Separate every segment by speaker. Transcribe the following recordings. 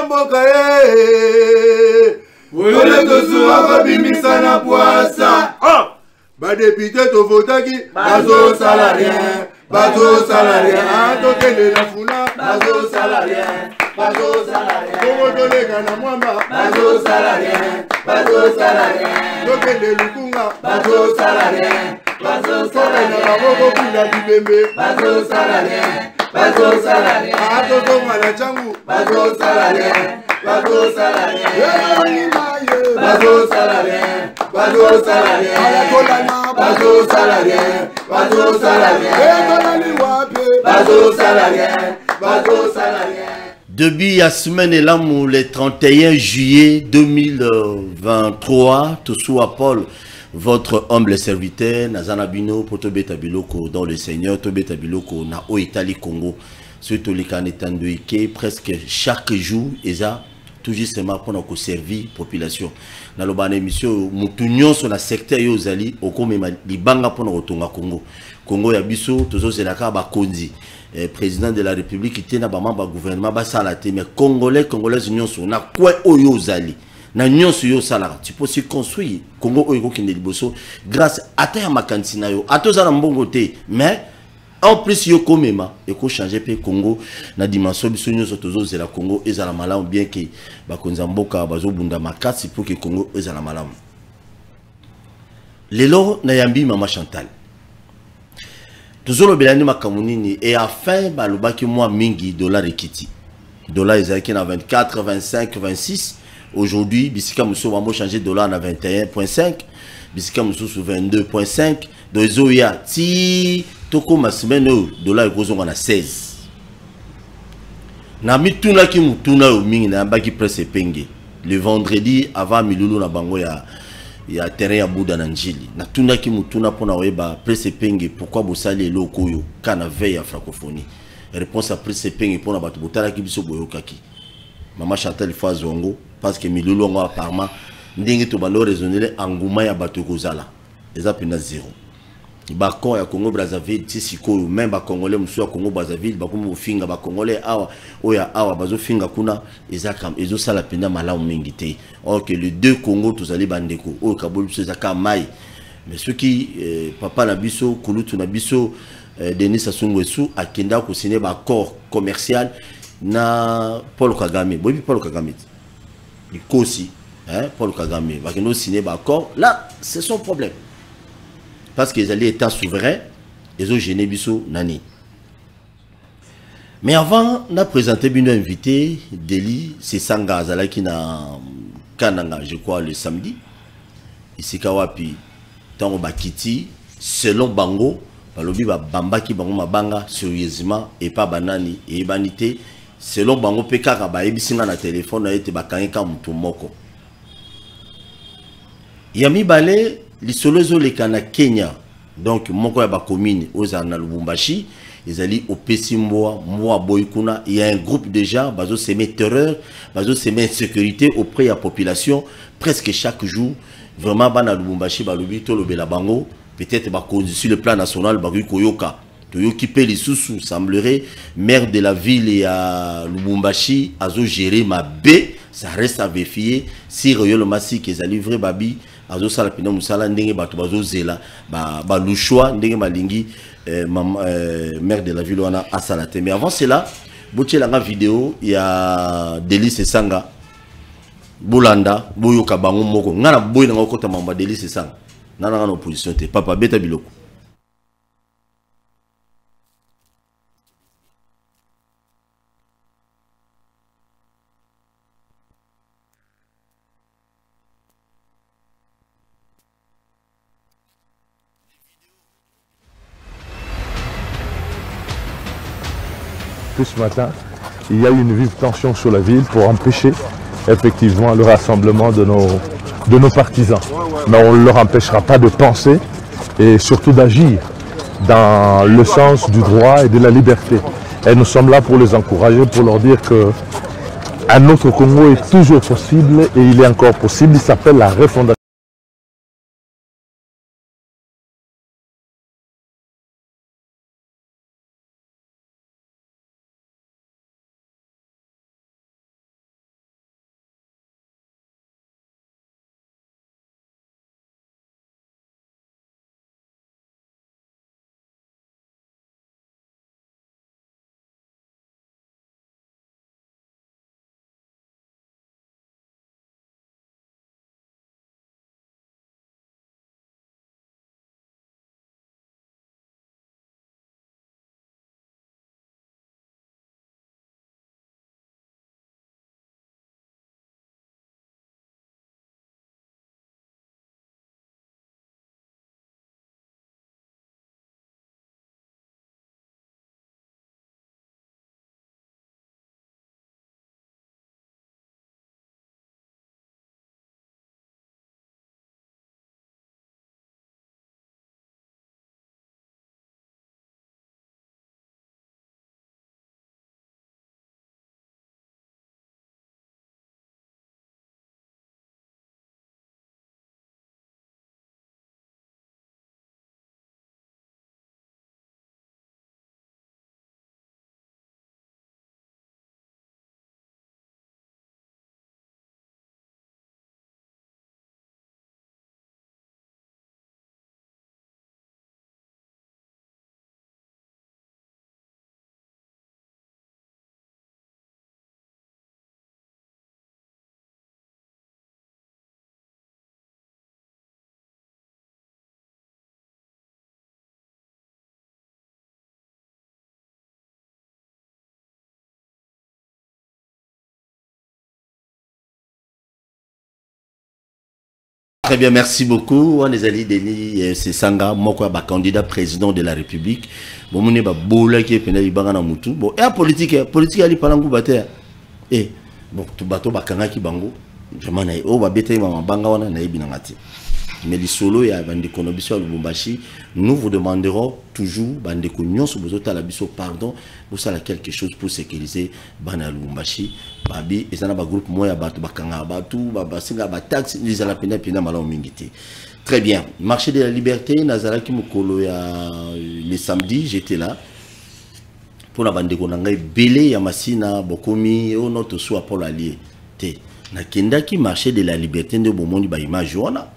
Speaker 1: mboka ole tozuwa babimisa na poasa badepite tovotaki bazosala rien tokende na funa bazosala rien bongo toleka na mwamba bazosala rien tokende lukunga bazosala rien tokende na maboko kuna bibembe bazosala rien atozonga na changu bazosala rien
Speaker 2: Depuis la semaine et l'amour, le 31 juillet 2023, Toussoua Paul, votre humble serviteur, Nazanabino, Potobeta Biloko, dans le Seigneur, Tobeta Biloko, na o Italie Congo, surtout les Kanetandoïke, presque chaque jour, et ça, tout justement pour nous servir la population. Dans la émission, nous tournons sur le secteur Yozali, au Komema, Libanga pour nous retourner Congo. Congo Yabiso, toujours c'est la Kaba Kondi. Président de la République qui était dans le gouvernement, mais Congolais, union sur na quoi Oyozali. Na union sur yo salara. Tu peux se construire. Congo Oyoko qui n'est grâce à ta makantina yo. À tous à l'ambongoté. Mais en plus yo komema et ko changer pe Congo na dimension biso nyonso tozo zela Congo ezala malamu bien que bakonza mboka bazo bunda makasi pour que Congo ezala malamu. Lelo na yambi mama Chantal. Toujours belani makamunini et enfin balobaki moi mingi dollar ekiti. Dollar ezaki na 24, 25, 26. Aujourd'hui, bisika muso va changer dollar na 21.5, bisika muso sur 22.5. Donc zoya ti toko masimeno dollar ekozonga na 16. Na mituna ki mutuna yo mingi na baki presse penge. Le vendredi avant milulu na bango ya terrain ya Bouddha na Njili. Na tuna ki mutuna pona weba presse penge pourquoi bosali eloko yo kana veille ya francophonie. Réponse à presse penge pona batu botala ki biso boyokaki. Maman Chantal Fazongo parce que milulu ngo apparemment ndenge to bando raisonner engouement ya batu kozala. Eza pena zéro. Bakon ya Congo Brazzaville tisiko même ba congolais musu ya Congo Brazzaville bakomo finga ba congolais awa oya awa bazo finga kuna ezakam ezo sala pena malamu mingi te. Or que les deux Congo tozali bandeko o kabolu sezaka mai. Mais ceux qui papa na biso kulutu na biso Denis Sassou Nguesso akenda ko signer ba accord commercial na Paul Kagame. Bobi Paul Kagame. Il kosi hein Paul Kagame va que nous signer ba accord là c'est son problème. Parce qu'ils allaient état souverain, ils ont gêné Bissot Nani. Mais avant, on a présenté une invité, Deli, c'est Sanga Azala qui n'a Kananga, je crois, le samedi. Ici, Kawapi, Tango Bakiti, selon Bango, Balobi Bamba qui Bango Mabanga, sérieusement, et pas Banani, et Banité, selon Bango Pekara, Baebisinga na téléphone, a été Bakanga Moutoumoko. Yami Balé, l'isolozo le kana Kenya donc moko ya ba commune oza na Lubumbashi ezali opesimboa moi boykuna il y a un groupe de gens bazo semer terreur bazo semer insécurité auprès de la population presque chaque jour vraiment bana Lubumbashi balobi to lobela bango peut-être ba sur le plan national ba koyoka toyoki pe lisusu semblerait maire de la ville et à Lubumbashi azo gérer ma B ça reste à vérifier si réellement si qu'ils a livré babi azo sala pina musala ndenge bato bazo zela ba lushwa ndenge malingi maire de la ville wana asalate. Mais avant cela botie la vidéo il y a Délice Sanga Bolanda boyoka bango moko ngana boy na ngokota mamba Délice Sanga nana ngana opposition te papa beta biloko.
Speaker 3: Ce matin, il y a eu une vive tension sur la ville pour empêcher effectivement le rassemblement de nos partisans. Mais on ne leur empêchera pas de penser et surtout d'agir dans le sens du droit et de la liberté. Et nous sommes là pour les encourager, pour leur dire que un autre Congo est toujours possible et il est encore possible. Il s'appelle la refondation.
Speaker 2: Très bien, merci beaucoup. On est allé Denis, c'est Sanga, moi quoi, candidat président de la République. Bon, on est bola qui est pénal ibanga mutu. Bon, et politique, politique ali palangu bater. Eh, bon, tout bateau bakanga ki bango. Vraiment na o ba bete mama banga wana na ibina ngati. Mais les solos ya bande konobiso à Lubumbashi, nous vous demanderons toujours bande konyon sur besoin la biso pardon pour ça quelque chose pour sécuriser bana Lubumbashi. Babi et ça na ba groupe moya batu bakanga batu ba singa ba taxi les ala pena pena malo mingiti. Très bien. Marché de la liberté, Nazara qui mukolo ya le samedi, j'étais là. Pour la bande konanga belé ya masina bokomi o notre soit pour l'allié. Te na kenda qui marché de la liberté de bomondi ba image wana.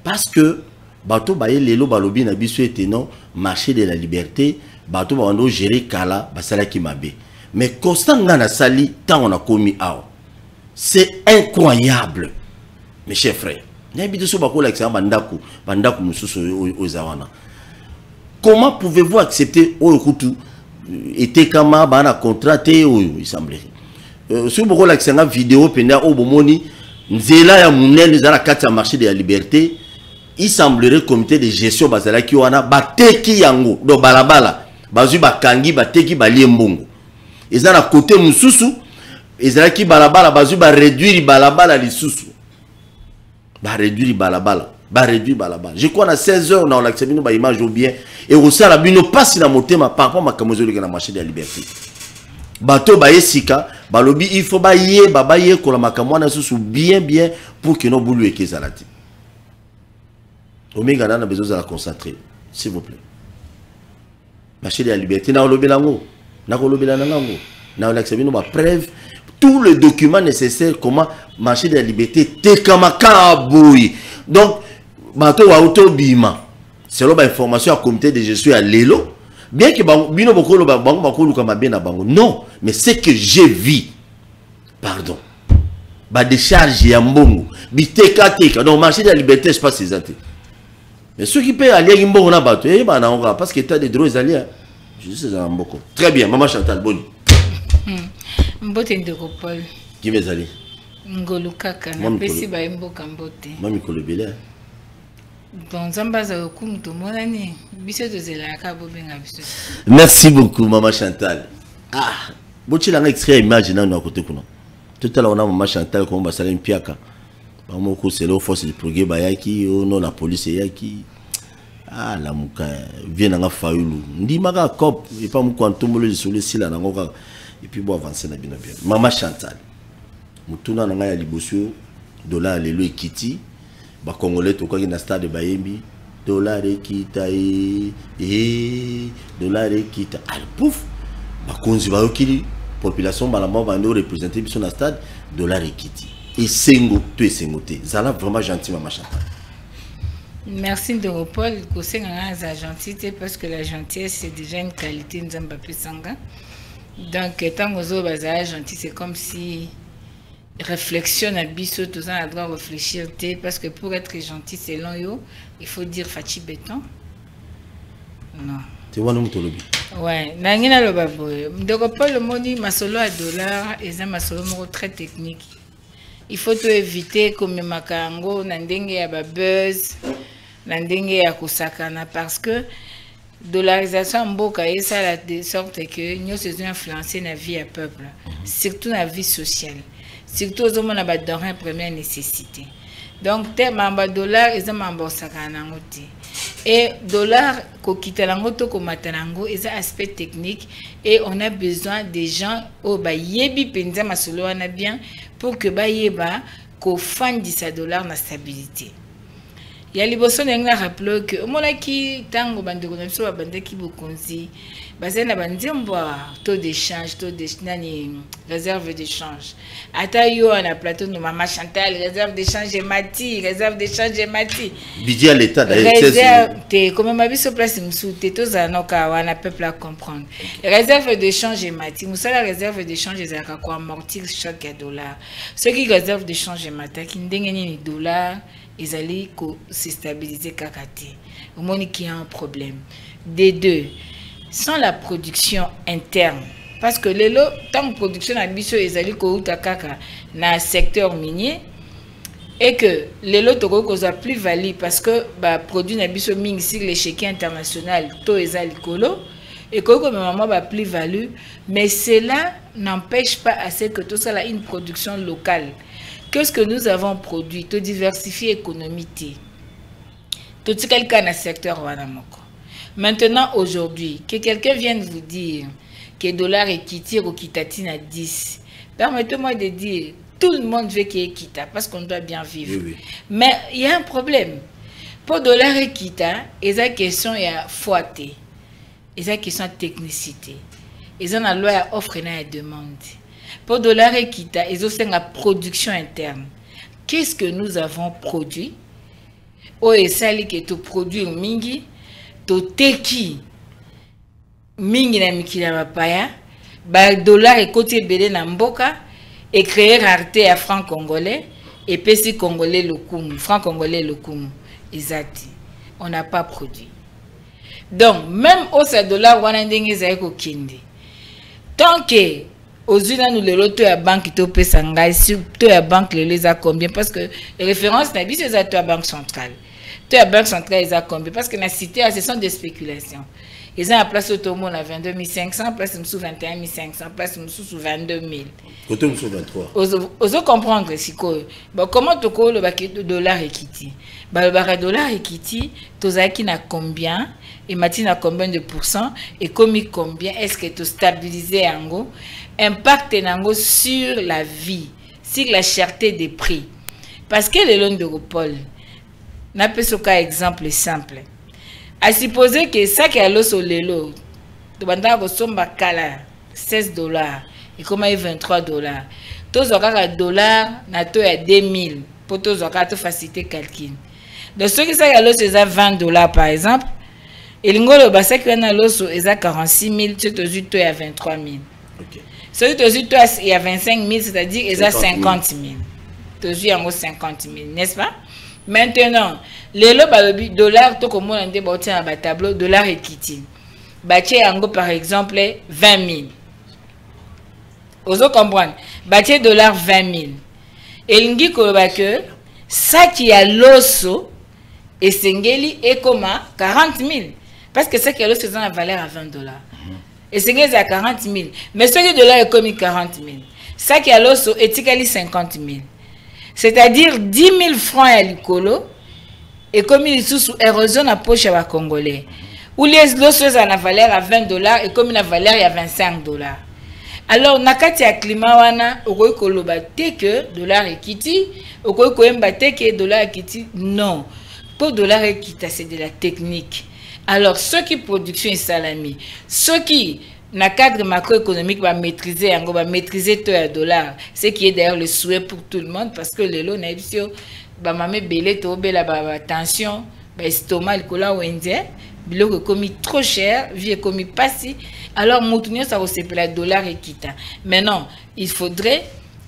Speaker 2: Parce que bato baye lelo balobi na biso ete non marché de la liberté bato bando gérer kala basala ki mabe. Mais constant na sali tant on a commis aw. C'est incroyable. Mes chers frères. N'habite so bako l'accent bandaku mususu ozawana. Comment pouvez-vous accepter okutu était kama bana contraté il semblerait. Sur bako l'accent vidéo penda obomoni nzela ya munene za la kati ya marché de la liberté. Il semblerait que le comité de gestion basala ki wana bateki yango do balabala bazu bakangi bateki baliembongo ezala na côté mususu ezala ki balabala bazu ba réduire balabala lisusu ba réduire balabala je crois na 16h na on accepte nous ba image au bien et aussi la bino passe na motema par rapport makamozo le na marché de la liberté bato ba yesika balobi il faut ba ye ko la makamwana susu bien pour que no bulu ekezalati. Omega a besoin de la concentrer, s'il vous plaît. Marché de la liberté, na olobelango, na olobelanango, na olaxabino ma preuve, tous les documents nécessaires comment marché de la liberté te kamaka boui. Donc bato wa auto bima. Selon l'information à comité de gestion à Lelo, bien que bino bokolo bango bakolo kama bien na bango. Non, mais c'est que j'ai vu. Pardon. Ba décharge ya mbongo, biteka. Donc marché de la liberté c'est pas ces athées. Mais ceux qui paient à l'Imbon, on a battu, parce que l'état des droits est allié. Je dis ça beaucoup. Très bien, maman Chantal, bonne.
Speaker 4: Mbote Ndokopol.
Speaker 2: Qui va aller?
Speaker 4: Ngolo Kaka, na pesi ba mboka mbote.
Speaker 2: Mami Kolobele.
Speaker 4: Bon, Zambaza Okum, tout le monde, biso de Zelaka, Bobenga biso.
Speaker 2: Merci beaucoup, maman Chantal. Ah, Bochi l'a extrait image dans nos côtés. Tout à l'heure, on a maman Chantal, comme on va saler une piaka. C'est là force de progrès bayaki non la police yaki ah la muka vient dans faulu ndi maka cop et pas muko antomolo sur le sila na ngoka et puis bon avancer na bien maman Chantal mutuna na ya liboso dollar lelo ekiti ba congolais to kwa na stade bayembi dollar ekita dollar ekita al pouf ba konzi ba okili population ba la mort va nous représenter biso na stade dollar ekiti. Et Sengo, tu es Sengoté. Zala vraiment gentil, maman Chantal.
Speaker 4: Merci de Paul. C'est la gentillité parce que la gentillesse c'est déjà une qualité de Nzamba Sanga. Donc, étant gentil, c'est comme si réflexion à biso, tout ça, on doit réfléchir. Parce que pour être gentil, c'est long, il faut dire Fachi Béton. Non.
Speaker 2: Tu vois, nous, Tolobi.
Speaker 4: Ouais, Nangina le baboy. Donc, Paul, le moni, ma solo à dollar, et ça, ma solo très technique. Il faut tout éviter comme makango nandenge ya ba buzz nandenge ya kusakana parce que dollarisation mboka et ça la de sorte que nous se influencer na vie à peuple surtout na vie sociale surtout aux hommes na ba denrée première nécessité donc tellement ba dollar ils ont mbosakana ngoti et dollar ko kitalango to ko matanango et ça aspect technique et on a besoin des gens au ba yebi penza masolo wana bien pour que bayeba ko fandi sa dollar na stabilité. Il y a les personnes qui rappellent que mona ki tango bande ko nso bande ki bokonzi bazena banzemba taux d'échange réserve d'échange ata yo na plateau no mama Chantal réserve d'échange mati
Speaker 2: budget à l'état
Speaker 4: d'ailleurs te comme ma biso place msu te toza noka wana peuple à comprendre réserve d'échange mati musala réserve d'échange ezaka ko amortir chaque dollar ce qui réserve d'échange mati ki ndenge ni dollar ezali ko se stabiliser kakate au moni qui a un problème des deux sans la production interne parce que tant que production na biso ezali ko uta kaka na secteur minier et que les lots cause plus-value parce que bah produit na biso mingi sur l'échiquier international to eza likolo et que maman ba plus-value, mais cela n'empêche pas assez que tout ça là une production locale. Qu'est-ce que nous avons produit? To diversifier l'économie. Tout ce quelqu'un dans le secteur wanamoko. Maintenant aujourd'hui, que quelqu'un vienne vous dire que le dollar est quitté ou quitatine à 10, permettez-moi de dire tout le monde veut qu'il y ait quitta parce qu'on doit bien vivre. Oui, oui. Mais il y a un problème. Pour le dollar et quitta, il y a une question de foité. Il y a une question de technicité. Il y a une loi offre et une demande. Pour le dollar et quitta, il y a une production interne. Qu'est-ce que nous avons produit? Oh, et ça, que tu produis mingi, tu teki mingi na mikila mapaya, ba dollar et côté belé na mboka, et créer rareté à franc congolais, et pesi congolais le koum, franc congolais le koum. Exact. On n'a pas produit. Donc, même au dollar, on a des kindi. Tant que, aux Unis, nous le loto à banque, tu peux s'engager, surtout à banque, les a combien? Parce que les références, c'est à la banque centrale. Tu la banque centrale, ils a combien? Parce que la cité, ce sont des spéculations. Ils ont la place au monde à 22 500, place sous 21 500, place sous 22 000.
Speaker 3: Côté sous 23.
Speaker 4: Vous comprendre comment tu as le dollar équité? Le dollar équité, tu as combien? Et maintenant, à combien de pourcents? Et combien est-ce que tu stabilises en impact sur la vie, sur la cherté des prix? Parce que le long d'Europol, n'a pas ce cas exemple simple. À supposer que ça qui a l'eau sur le lot, tu vas avoir 16 $, et comment il 23 $. Tous les dollars, na to à 2000 pour tous les faciliter le calcul. Donc ceux qui sont à l'eau, c'est 20 $ par exemple. Et le bassin qui est à l'eau, c'est 46 000, tu es à 23 000. Ceux qui sont à 25 000, c'est-à-dire ils ont 50 000. Tu es à 50 000, n'est-ce pas? Maintenant, les dollars, tout comme on a dit, un tableau, dollar équité. Bâtir par exemple 20 000. Vous comprenez? Bâtir dollar 20 000. Et il dit que ça qui a l'osso et Sengeli est comme 40 000. Parce que ça qui a l'osso, c'est la valeur à 20 $. Et Sengeli est à 40 000. Mais ce qui est dollar est comme 40 000. Ça qui a l'osso est égal 50 000. C'est-à-dire 10 000 francs à l'icolo et comme il est sous érosion à poche à Congolais. Ou les choses à la valeur à 20 $ et comme la valeur à 25 $. Alors, nakati a climat wana, okoy koloba que dollar equity, okoy koyemba que dollar equity, non. Pour dollar equity, c'est de la technique. Alors, ceux qui production est salami, ceux qui na cadre macroéconomique va maîtriser tout le dollar, ce qui est d'ailleurs le souhait pour tout le monde parce que les lots n'ont pas mamé belé to bela ba tension ba estomac le cola ou indien biloko commis trop cher vie commis pas si alors moutonio ça recèpe la dollar et quitte. Maintenant il faudrait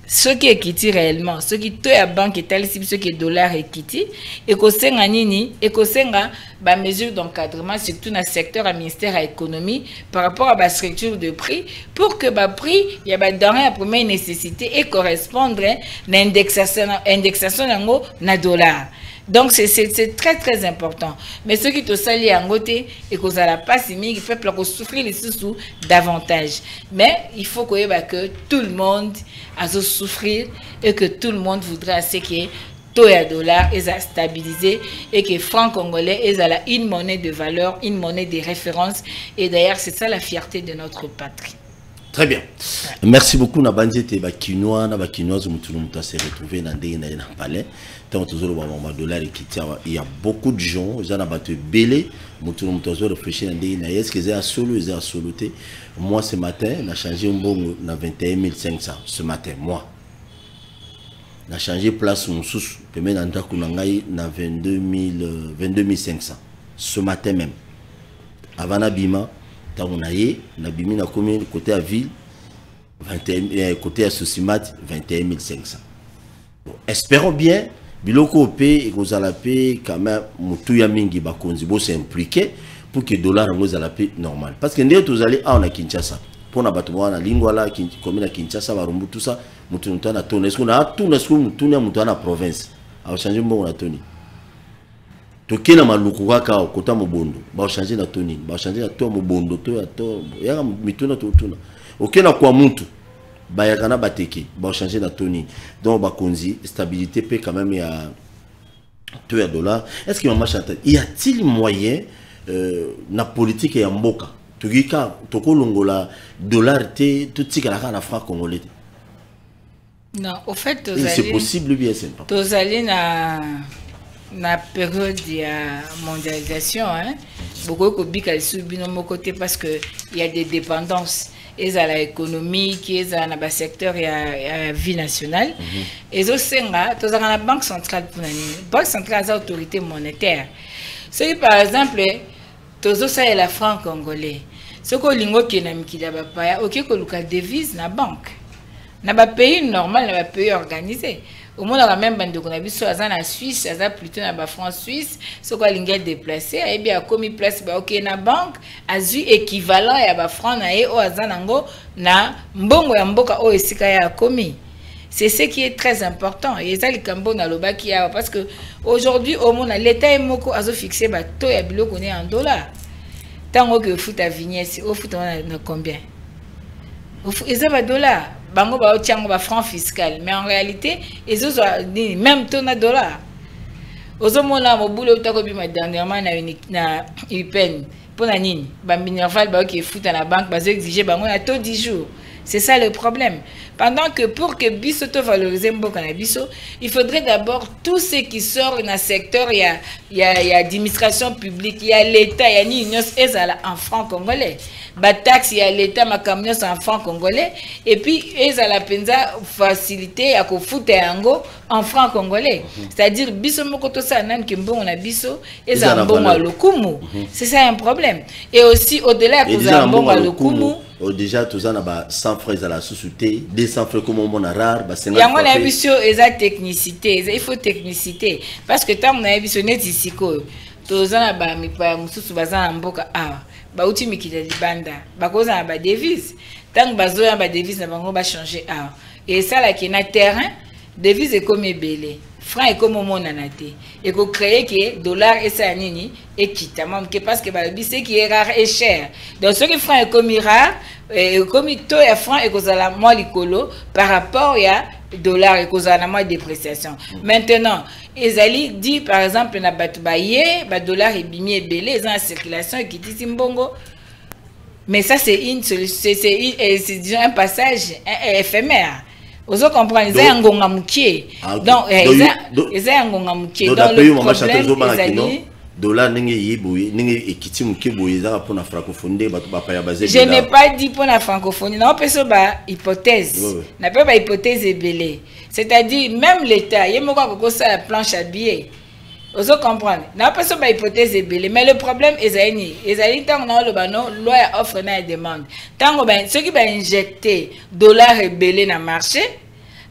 Speaker 4: ce qui est quitté réellement, ce qui te à banque est tel ce qui est dollar et quitté et que senga nini et que senga ba mesure d'encadrement surtout dans le secteur à ministère à l'économie par rapport à la structure de prix pour que ba prix il y a ba denrée à première nécessité et correspondre l'indexation nango na dollar. Donc c'est très très important. Mais ceux qui te salient en côté et que ça la passe il peuple ko souffrir les sous davantage. Mais il faut que tout le monde a souffrir et que tout le monde voudrait ce que taux à dollar est stabilisé et que franc congolais est à une monnaie de valeur, une monnaie de référence et d'ailleurs c'est ça la fierté de notre patrie.
Speaker 2: Très bien. Merci beaucoup. Na banzete ba kinois na ba kinoise mutu s'est retrouvé dans des na palais. Tant toujours ba dollar qui il y a beaucoup de gens, ils en a battu belé mutu réfléchir dans des na est-ce que c'est à solo, c'est à soloté. Moi ce matin, on a changé un bon na 21 500 ce matin moi. On a changé place mon sous, peut mettre dans ndako na ngai na 22 500 ce matin même. Avant Abima on a bimi na commune côté à ville 21 côté à Sosimat 21 500. Bon, espérons bien biloko opé et kozala pe quand même mutuya mingi bakonzi bo s'impliquer pour que dollar ngozala pe normal parce que ndé tozali a on a Kinshasa pour na bato wana lingwa la commune à Kinshasa barumbu tout ça mutu ntana tona est-ce qu'on a tout est-ce que mutu na province a changé mbongo na toni tokena maluku kaka kota mobondo ba changer na toni ba changer na to mobondo to ya to ya mituna to tuna okena kwa muntu ba ya kana bateki ba changer na toni donc ba konzi stabilité peut quand même ya to ya dollar. Est-ce que maman Chantal y a-t-il moyen na politique ya mboka tokika tokolongola dollar te tout tika na franc congolais?
Speaker 4: Non, au fait
Speaker 2: c'est possible bien c'est pas
Speaker 4: tozali na période de mondialisation, hein, beaucoup de bika subi no côté parce que il y a des dépendances et à l'économique et à la secteur et à la vie nationale et au senga tous à la banque centrale pour la banque centrale des autorités monétaires. C'est par exemple tous ça est la franc congolais. Ce que lingo qui na mikida ba pa OK ko luka devise na banque. Na ba pays normal na ba pays organisé. Au moins dans la même bande de Konabiso, en Suisse, à plutôt dans la France suisse, ce qu'on a déplacé, et bien comme place, ok, na banque, a eu équivalent à la France na au azanango na mbongo ya mboka o esika ya komi. C'est ce qui est très important. Et ça, le Cambo na loba qui a parce que aujourd'hui au monde l'État est moko azo fixé ba to ya bilo qu'on est en dollars. Tant que foot à Vignès, au foot on a combien? Ils ont dollars. Bango ba otiango ba franc fiscal, mais en réalité ils ont même ton dollar. Ozomona mobulu utako bima dernièrement na UPN pour na nini ba minerval ba qui fout à la banque ba exiger bango na taux 10 jours. C'est ça le problème. Pendant que pour que biso to valoriser mboka na biso, il faudrait d'abord tout ce qui sort dans le secteur, il y a administration publique, il y a l'État, il y a ni union en francs congolais. Ba taxe il y a l'État ma camion en francs congolais et puis ezala penza facilité à ko foutre yango en francs congolais. C'est-à-dire biso moko to ça nan kimbongo na biso ezala mbongo lokumu. C'est ça un problème. Et aussi au-delà de mbongo lokumu
Speaker 2: déjà tout ça na ba 100 francs à la société 200 francs comme on a rare ba 50
Speaker 4: francs. Yango na biso eza technicité, il faut technicité parce que tant na biso net ici ko to za na ba mipa mususu bazana mboka ba uti mikita libanda ba koza na ba devise tant bazo ya ba devise na bango ba changer et ça là qui na terrain devise est comme belé franc est comme mona na té et ko créer que dollar et ça nini et quitte même parce que ba bise qui est rare et cher donc ce qui franc est comme rare et comme to ya franc et kozala moi likolo par rapport ya dollar et kozala moi dépréciation maintenant ezali dit par exemple na batu baye ba dollar et bimi belé en circulation qui dit mbongo mais ça c'est une solution c'est disons un passage éphémère. Vous comprenez, ils ont un moukier. Donc, ils ont un moukier. Donc, le problème,
Speaker 2: dollar ekiti muke boyeza pour la francophonie
Speaker 4: je n'ai pas dit pour la francophonie non parce que hypothèse n'a pas hypothèse belé c'est-à-dire même l'état il moko ko ça la planche à billets vous comprenez n'a pas que hypothèse belé mais le problème ezali tant na le bano loi offre na demande tant ceux qui va injecter dollar et belé na marché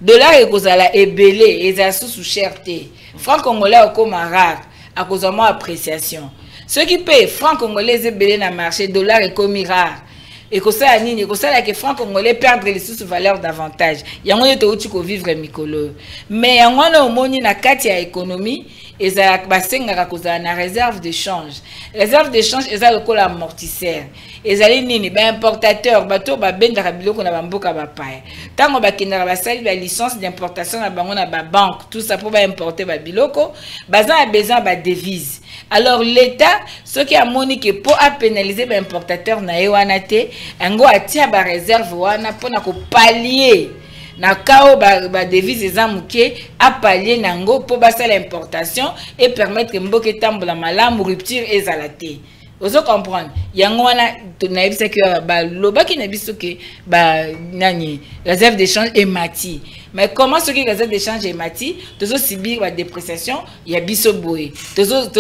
Speaker 4: dollar et kozala et belé et ça sous cherté franc congolais comme rare à cause de mon appréciation. Ceux qui payent franc congolais belé dans le marché, dollar est comme rare. Et que ça, que franc congolais perdre les sous-valeurs davantage. Il y a un autre qui vivre micolo. Mais il y a un moni na katia économie et ça basenga cause na réserve de change. Réserve de change et ça le col amortisseur. Et ça les nini ba importateur bato ba bendara biloko na bamboka ba paye. Tango ba kindara ba sali ba licence d'importation na bango na ba banque tout ça pour ba importer ba biloko bazan a besoin ba devise. Alors l'État ce qui a monique pour à pénaliser ba importateur na yewana te ngo atia ba réserve wana pona ko pallier na kao ba devise zamuke a pallier nango pour basa l'importation et permettre mboke tambola malamu rupture ezalate. Vous comprenez? Yango wana tunabisa que ba lobaki na biso que ba nani réserve d'échange est mati. Mais comment ce qui réserve d'échange est mati, tozo subir la dépréciation, il y a biso boy. Tozo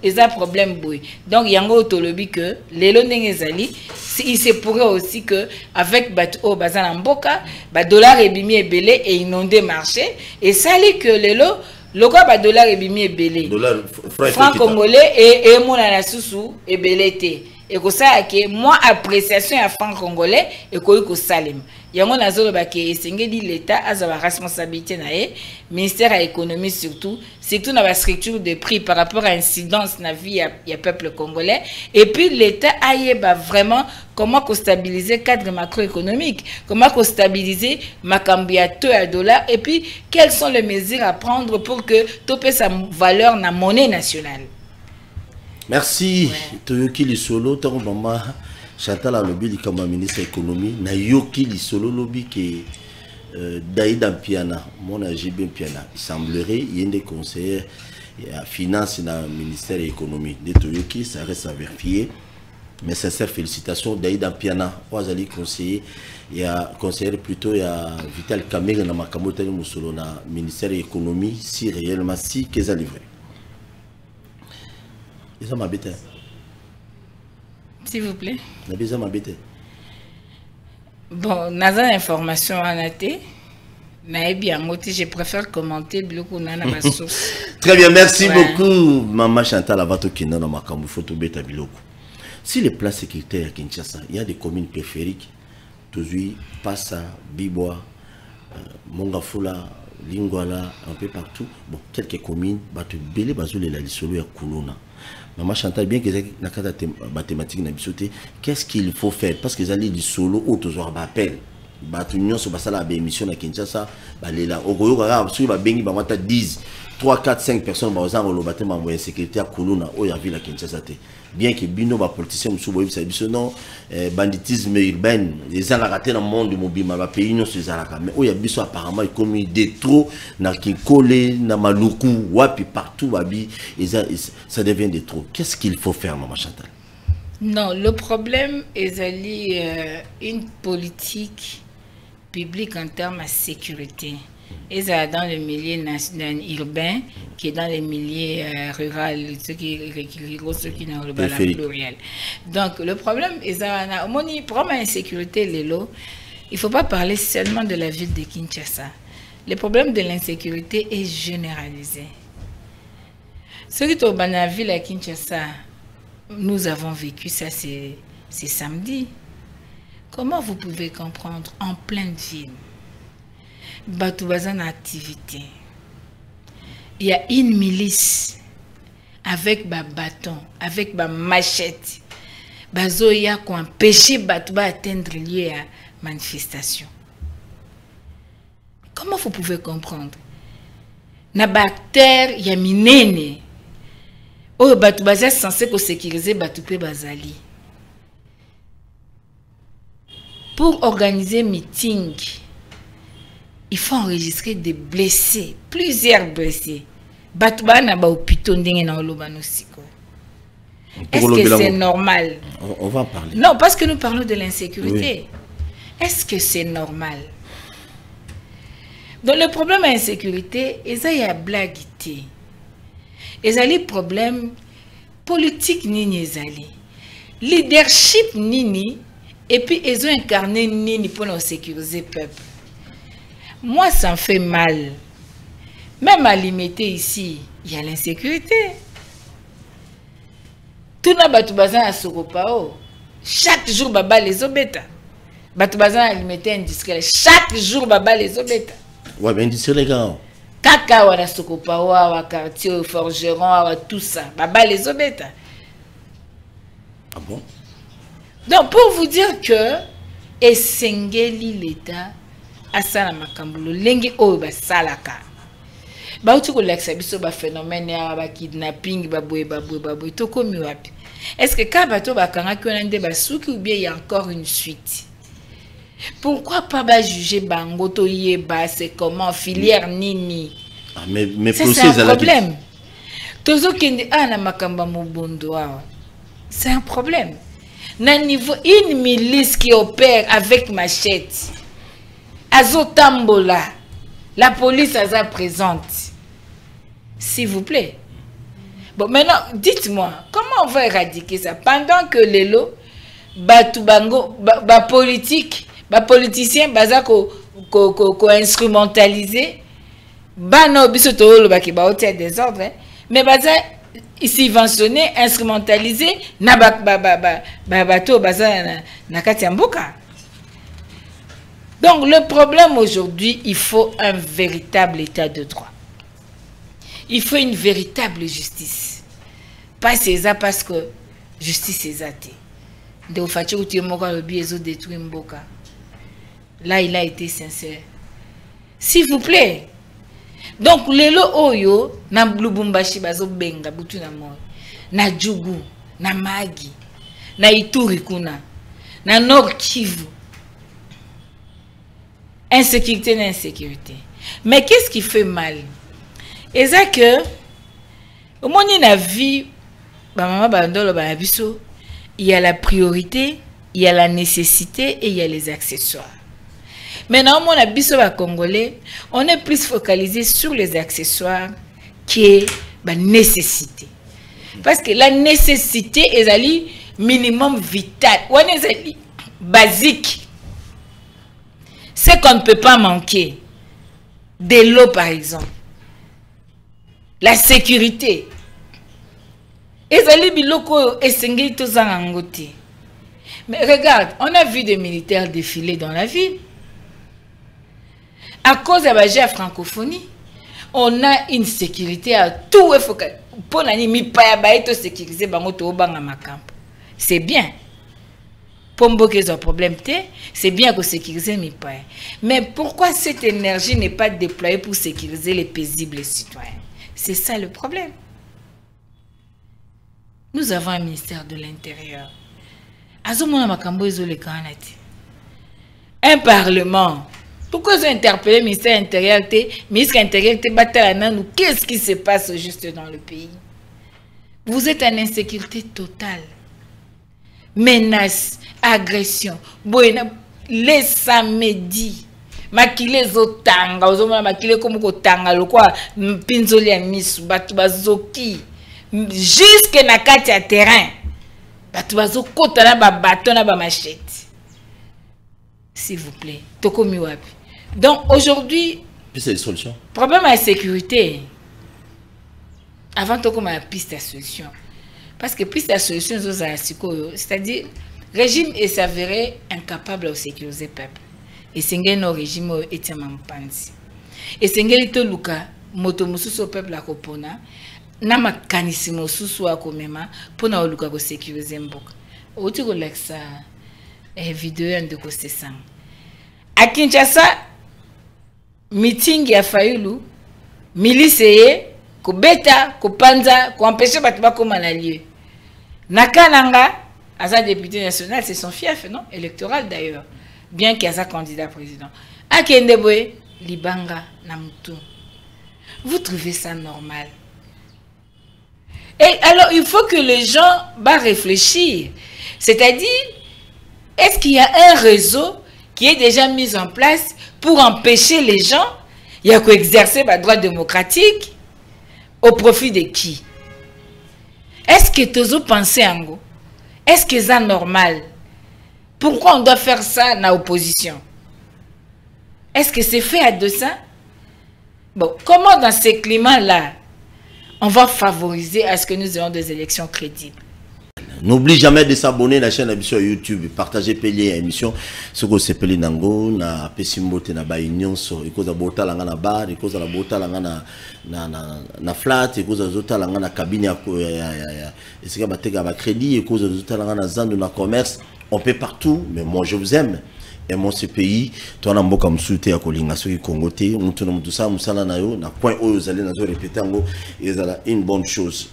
Speaker 4: eza problème boy. Donc yango tolobi que lelo ndenge ezali, il se pourrait aussi que avec bato bazana mboka, ba dollar ebimi ebele et inondé marché et ça li que lelo le quoi dollar et bimi belé. Franc congolais et mon la sousou et belé. et que ça que moi appréciation à franc congolais et que salem yango nazolo ba ke esengeli l'état a sa responsabilité na ministère à l'économie surtout na la structure de prix par rapport à incidence na vie ya peuple congolais et puis l'état a vraiment comment stabiliser cadre macroéconomique, comment stabiliser ma cambiato à dollar et puis quelles sont les mesures à prendre pour que topé sa valeur na monnaie nationale.
Speaker 2: Merci. Toyoki li solo tant maman Chantal Alobi li comme ministre économie na yoki li solo lobi que Daïda Mpiana mon AGB Mpiana il semblerait il y a des conseillers à finance dans le ministère de l'économie de Toyoki ça reste à vérifier mais sincères félicitations Daïda Mpiana oazali conseiller il y a conseiller plutôt il y a Vital Kamerhe na makambo tani musolo na ministère de l'économie si réellement si qu'est ça livré.
Speaker 4: S'il vous plaît. Bon, dans l'information en athée, je préfère commenter beaucoup ma source.
Speaker 2: Très bien, merci beaucoup, Maman Chantal Avato qui n'a pas de photo bêta biloko. Si les places sécuritaires à Kinshasa, il y a des communes périphériques, Tozui, Passa, Bibois, Mongafula, Lingwala, un peu partout. Bon, quelques communes, Batu Bélé, Bazoulé, la Lissolo, à Koulouna. Maman Chantal, bien que les mathématiques n'ont pas qu'est-ce qu'il faut faire? Parce que les alliés du solo, ou toujours appel. Batunion sur la émission à Kinshasa, là, au Goyo, sur la Bengi, 10, 3, 4, 5 personnes, au bâtiment de sécurité à Koulouna, où il y a vu la Kinshasa. Bien que Bino, les politiciens, non, banditisme urbain, les gens raté dans le monde du mobile, mais pays non sur les Arabes. Mais où il y a biso apparemment, il commis des trop, na Kinkole, na Maluku, wapi, partout, wabi, et ça devient des trop. Qu'est-ce qu'il faut faire, Maman Chantal?
Speaker 4: Non, le problème est une politique publique en termes de sécurité. Et ça dans le milieu urbain, qui est dans les milieux ruraux, ceux qui n'ont pas la pluriel. Donc, le problème est ça, problème d'insécurité, il ne faut pas parler seulement de la ville de Kinshasa. Le problème de l'insécurité est généralisé. Ceux qui sont dans la ville à Kinshasa, nous avons vécu ça, c'est samedi. Comment vous pouvez comprendre en pleine ville? Batouazan activité. Il y a une milice avec un bâton, avec une machette. Bazoya qui empêché Batouba atteindre lieu à manifestation. Comment vous pouvez comprendre? Na bactère il y a minene. Oh Batouba est censé sécuriser Batoupé Bazali. Pour organiser meeting, il faut enregistrer des blessés, plusieurs blessés. Batouba na ba hôpital ndenge na olobano siko. Est-ce que c'est normal?
Speaker 2: On va en parler.
Speaker 4: Non, parce que nous parlons de l'insécurité. Oui. Est-ce que c'est normal? Donc le problème de l'insécurité, il y a blaguité. Il y a des problèmes politiques nini ezali. Leadership nini et puis ils ont incarné nini pour nous sécuriser le peuple. Moi, ça me fait mal. Même à limiter ici, il y a l'insécurité. Tout le monde a Sokopao. Chaque jour, baba les obéta. Batoubasan a limité industriel. Chaque jour, baba les obéta.
Speaker 2: Ouais, mais industriel, les gars.
Speaker 4: Kaka, wala Sokopao, wa quartier, forgeron, wa tout ça. Baba les obéta.
Speaker 2: Ah bon?
Speaker 4: Donc, pour vous dire que, Esengeli l'État, asala makambulo lengi oyo basalaka bauti ko leksa biso ba phénomène ya ba kidnapping ba boye to komi wapi? Est-ce que ka bato ba kanga ki onande ba suki ou bien il y a encore une suite? Pourquoi pas ba juger bango to yeba c'est comment filière nini?
Speaker 2: Ah, mais
Speaker 4: c'est un problème. Tozo kende na makamba mobondo awa. C'est un problème. Na niveau une milice qui opère avec machette. Azotambola, la police est présente. S'il vous plaît. Bon, maintenant, dites-moi, comment on va éradiquer ça? Pendant que les lots, Batoubango, politique, politicien, ko instrumentalisé, no biso to lo ba ki ba otia désordre, mais baza subventionner, instrumentaliser na bateau baza na kati ya mboka. Donc le problème aujourd'hui, il faut un véritable état de droit. Il faut une véritable justice. Pas César parce que justice est athée. De Ofachi ou Tiemoka le biezo détruit Mboka. Là, il a été sincère. S'il vous plaît. Donc, lelo oyo, na Lubumbashi bazo benga, butu na moi. Na Djougou, na Magi, na Ituri kuna, na Nord Kivu. Insécurité, insécurité. Mais qu'est-ce qui fait mal? Et ça que, au moins, il y a la vie, il y a la priorité, il y a la nécessité et il y a les accessoires. Maintenant, on a biso ba Congolais, on est plus focalisé sur les accessoires que la nécessité. Parce que la nécessité est ali minimum vital, ou est basique. C'est qu'on ne peut pas manquer. De l'eau, par exemple. La sécurité. Mais regarde, on a vu des militaires défiler dans la ville. À cause de la francophonie, on a une sécurité à tout. C'est bien. Pombo qu'ils ont problème, c'est bien que sécuriser mes pères. Mais pourquoi cette énergie n'est pas déployée pour sécuriser les paisibles citoyens? C'est ça le problème. Nous avons un ministère de l'Intérieur. Un parlement. Pourquoi ils ont interpellé le ministère de l'Intérieur? Ministre de l'Intérieur, qu'est-ce qui se passe juste dans le pays? Vous êtes en insécurité totale. Menaces, agressions. Les samedis. Makile zotanga. Ozoma makile komu kotanga. Lokwa pinzoli ya misu. Batu bazoki. Jusque na kati ya terrain. Batu bazokota na ba bateau na ba machette. S'il vous plaît. Toko miwapi. Donc aujourd'hui.
Speaker 2: C'est une solution.
Speaker 4: Problème à la sécurité. Avant toko ma piste à solution. Parce que plus la solution, c'est-à-dire, le régime est s'avéré incapable de sécuriser le peuple. Et c'est un régime qui est mampanzi. Et c'est un to luka moto mususu au peuple la kopona na makanisimo susu a komema pona o luka ko sécuriser mboka. Oti ko lexa vidéo de Coste Sang. À Kinshasa, meeting ya Fayulu, milice ko beta, ko panza, ko empêcher batuba comme un allié. Nakananga, Aza député national, c'est son fief, non? Électoral d'ailleurs. Bien qu'il y ait un candidat président. Akendeboe, Libanga, Namutu. Vous trouvez ça normal? Et alors, il faut que les gens réfléchir. C'est-à-dire, est-ce qu'il y a un réseau qui est déjà mis en place pour empêcher les gens, il y a qu'exercer le droit démocratique au profit de qui? Est-ce que tu as pensé en go? Est-ce que c'est normal? Pourquoi on doit faire ça dans l'opposition? Est-ce que c'est fait à dessein? Bon, comment dans ces climats-là, on va favoriser à ce que nous ayons des élections crédibles?
Speaker 2: N'oublie jamais de s'abonner à la chaîne sur YouTube, partager les émissions, ce que c'est pelé nango na pesimbote na ba union so ikoza bota langa na bar, ikoza la bota langa na flat, ikoza zota langa na cabine ya esika bateka ba crédit, ikoza zota langa na zandu na commerce, on peut partout, mais moi je vous aime. Et moi ce pays, toi na mboka msute ya kolinga soki Congo te, mutu na mutu sa musala na yo na point oyo zali na zo répéter ngo ezala une bonne chose.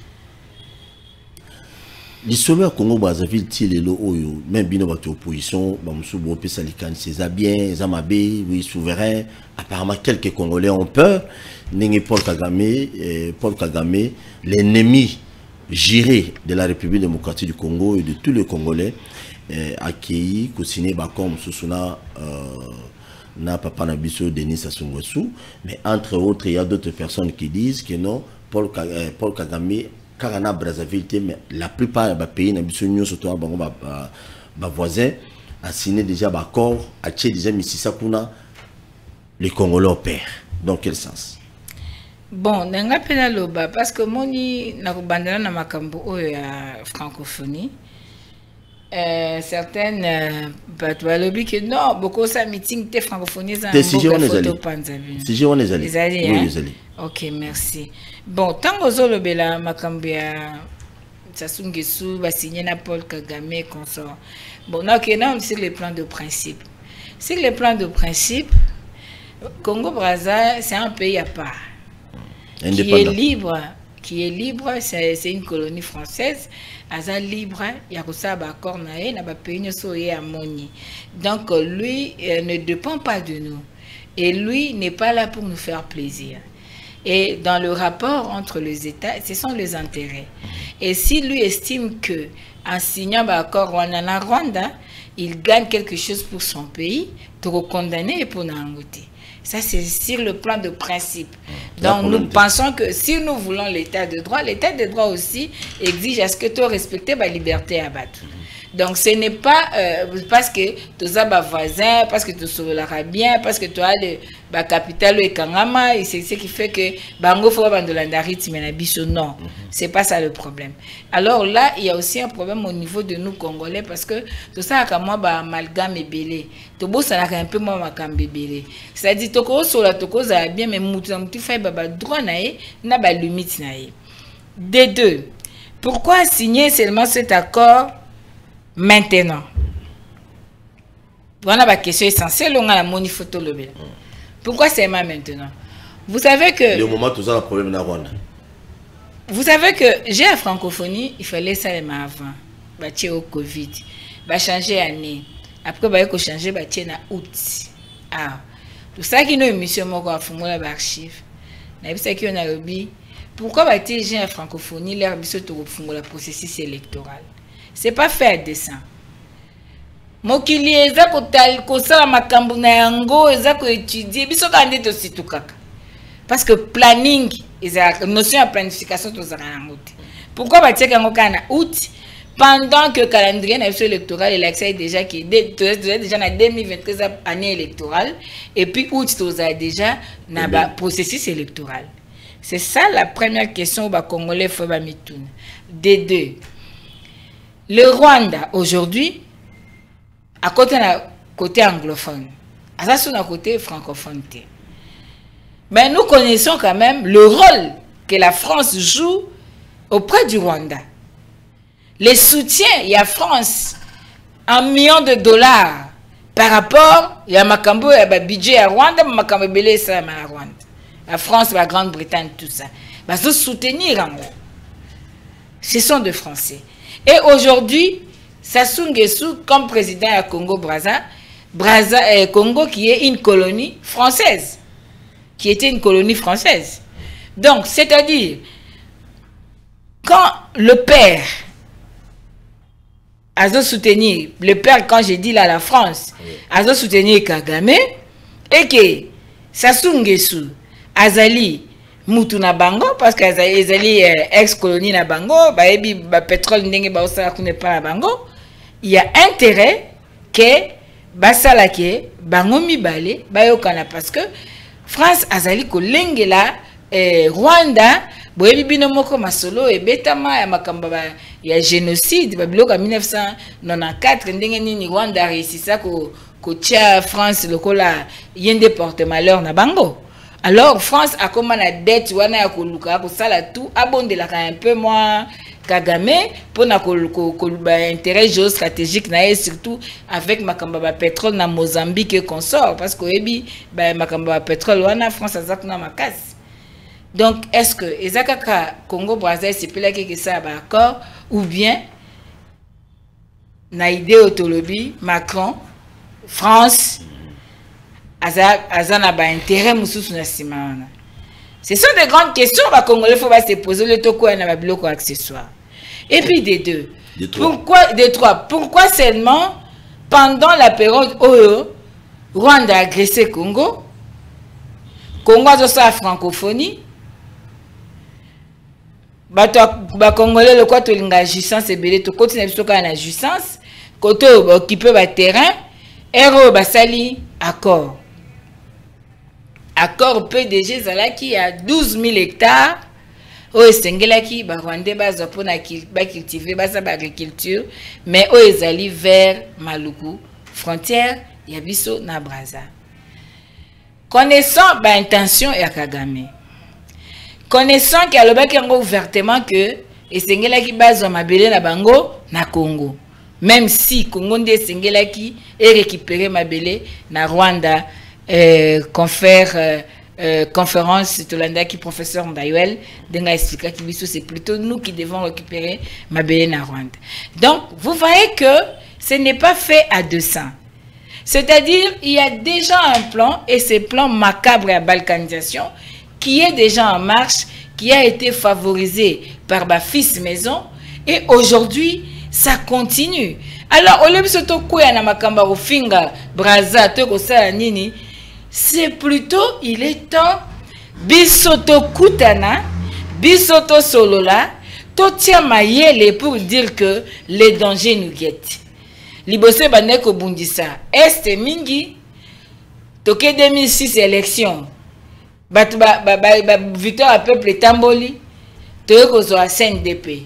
Speaker 2: L'histoire Congo Brazzaville tilelo oyo même bino bato opposition ba musubo pesa likani c'est bien zamabe oui souverain apparemment quelques Congolais ont peur n'engé Paul Kagame l'ennemi juré de la République démocratique du Congo et de tous les Congolais accueilli co-signé comme Susuna na papa Nabiso Denis Sassou Nguesso, mais entre autres il y a d'autres personnes qui disent que non Paul Kagame Karana Brazzaville, mais la plupart des pays, surtout les voisins, a signé déjà l'accord, a tiré déjà Mississakuna, les Congolais opèrent. Dans quel sens?
Speaker 4: Bon, nanga pena loba parce que moni na kubandana na makambo oyo ya francophonie. Certaines balobi que non, beaucoup ça meeting te francophonie ça.
Speaker 2: Si on est allé.
Speaker 4: Oui, OK, merci. Bon, tango zolobela makambo ya Sassou Nguesso va signer na Paul Kagame consort. Bon, donc non sur le plan de principe. Sur le plan de principe, Congo-Brazza, c'est un pays à part. Qui est libre, c'est une colonie française. Aza libre, il y a ça accord naé na ba pays soye amoni. Donc lui ne dépend pas de nous et lui n'est pas là pour nous faire plaisir. Et dans le rapport entre les États, ce sont les intérêts. Et si lui estime que en signant l'accord Rwanda, il gagne quelque chose pour son pays, pour condamner et pour n'engoter. Ça, c'est sur le plan de principe. Donc, nous pensons que si nous voulons l'état de droit aussi exige à ce que tu respectes la liberté à battre. Donc, ce n'est pas parce que tu as des voisins, parce que tu sauveras bien, parce que tu as la capitale et Kangama, et c'est ce qui fait que Bango faut de l'andarythme non, c'est pas ça le problème. Alors là, il y a aussi un problème au niveau de nous Congolais parce que tout ça comme moi amalgame et belé. Tout beau ça n'a un peu moins makam belé. C'est-à-dire toko sur la toko ça bien mais mutu fait baba droit naé na ba limite naé. Des deux. Pourquoi signer seulement cet accord maintenant? Voilà la question essentielle, on a la moni photo lobé. Pourquoi c'est maintenant? Vous savez que
Speaker 2: le moment tout ça le problème na Rwanda.
Speaker 4: Vous savez que j'ai la francophonie, il fallait ça avant. Bah au Covid, bah changer année. Après bah il changer bah na août. Ah, tout ça qui nous émission moi quoi font la archive. Na bisa qui on a lobby. Pourquoi bah j'ai la francophonie l'air biso to font la processus électoral. C'est pas fait à dessein. Mokili eza ko sala makambo na yango eza ko étudier biso ka ndé to situkaka. Parce que planning eza notion de planification to za yango. Pourquoi ba tieka yango kana août pendant que calendrier national électoral l'élection est déjà qui déjà na 2023 année électorale et puis août to za déjà na ba processus électoral. C'est ça la première question ba congolais faut ba mituna. Des deux. Le Rwanda aujourd'hui à côté anglophone, à ça à côté francophone. Mais nous connaissons quand même le rôle que la France joue auprès du Rwanda. Les soutiens, il y a France, $1 million par rapport, il y a Makambo, il y a budget à Rwanda, Makambo Belé, ça à Rwanda. La France, la Grande-Bretagne, tout ça. Bah, se soutenir en gros. Ce sont des Français. Et aujourd'hui, Sassou Nguesso comme président à Congo-Brazza, Congo qui est une colonie française, qui était une colonie française. Donc, c'est-à-dire, quand le père a soutenir, le père, quand j'ai dit là, la France, a soutenir Kagame, et que Sassou Nguesso, Azali, Moutou na bango, parce que Azali ex-colonie na bango, pétrole n'enge ba osala kune pa na bango, il y a intérêt que basala ke bango mibale bayokana parce que France azali ko lengela Rwanda boyebi bino moko masolo e betama ya makamba ya génocide babiloka 1994 ndenge nini Rwanda réussissa ko tia France lokola yende porte malheur na bango. Alors France a comme la dette wana ya koluka ko sala tout abondela un peu moins Kagame pour na intérêt géostratégique na surtout avec makamba pétrole na Mozambique et consort parce que ebi makamba pétrole wana France azak na makasi. Donc est-ce que ezakaka Congo Brazza c'est plus que ça ba accord ou bien na idée autolobie Macron France azana ba intérêt mususu na simana. Ce sont des grandes questions que les Congolais faut se poser le toko et na biloko accessoire. Et puis des deux. Des trois. Pourquoi seulement pendant la période où Rwanda a agressé Congo, Congo a sa francophonie, ba Congolais le quoi to linga jouissance et belé to continue biso ka na jouissance, côté occuper ba terrain, héros ba sali accord. accord PDG zalaki à 12 000 hectares. O esengelaki ba Rwandais baza pona ba cultiver baza ba agriculture, mais o ezali vers Maluku, frontière ya biso na Brazza. Connaissant ba intention ya Kagame, connaissant qu'il alobaki yango ouvertement que esengelaki baza mabele na bango na Congo, même si Congo nde esengelaki et récupérer mabele na Rwanda, conférence Tolanda qui professeur Ndayuel denga expliqué que c'est plutôt nous qui devons récupérer mabele na Rwanda. Donc vous voyez que ce n'est pas fait à 200. C'est-à-dire il y a déjà un plan, et ce plan macabre à balkanisation qui est déjà en marche, qui a été favorisé par ma fils maison, et aujourd'hui ça continue. Alors au lieu de se tokuya na makamba ofinga Brazza to sala nini, c'est plutôt il est temps bisoto kutana bisoto solola to tia mayele pour dire que les dangers nous guettent. Libose baneko bundisa este mingi toke 2006 élection batu ba victoire à peuple tamboli toye kozwa CNDP.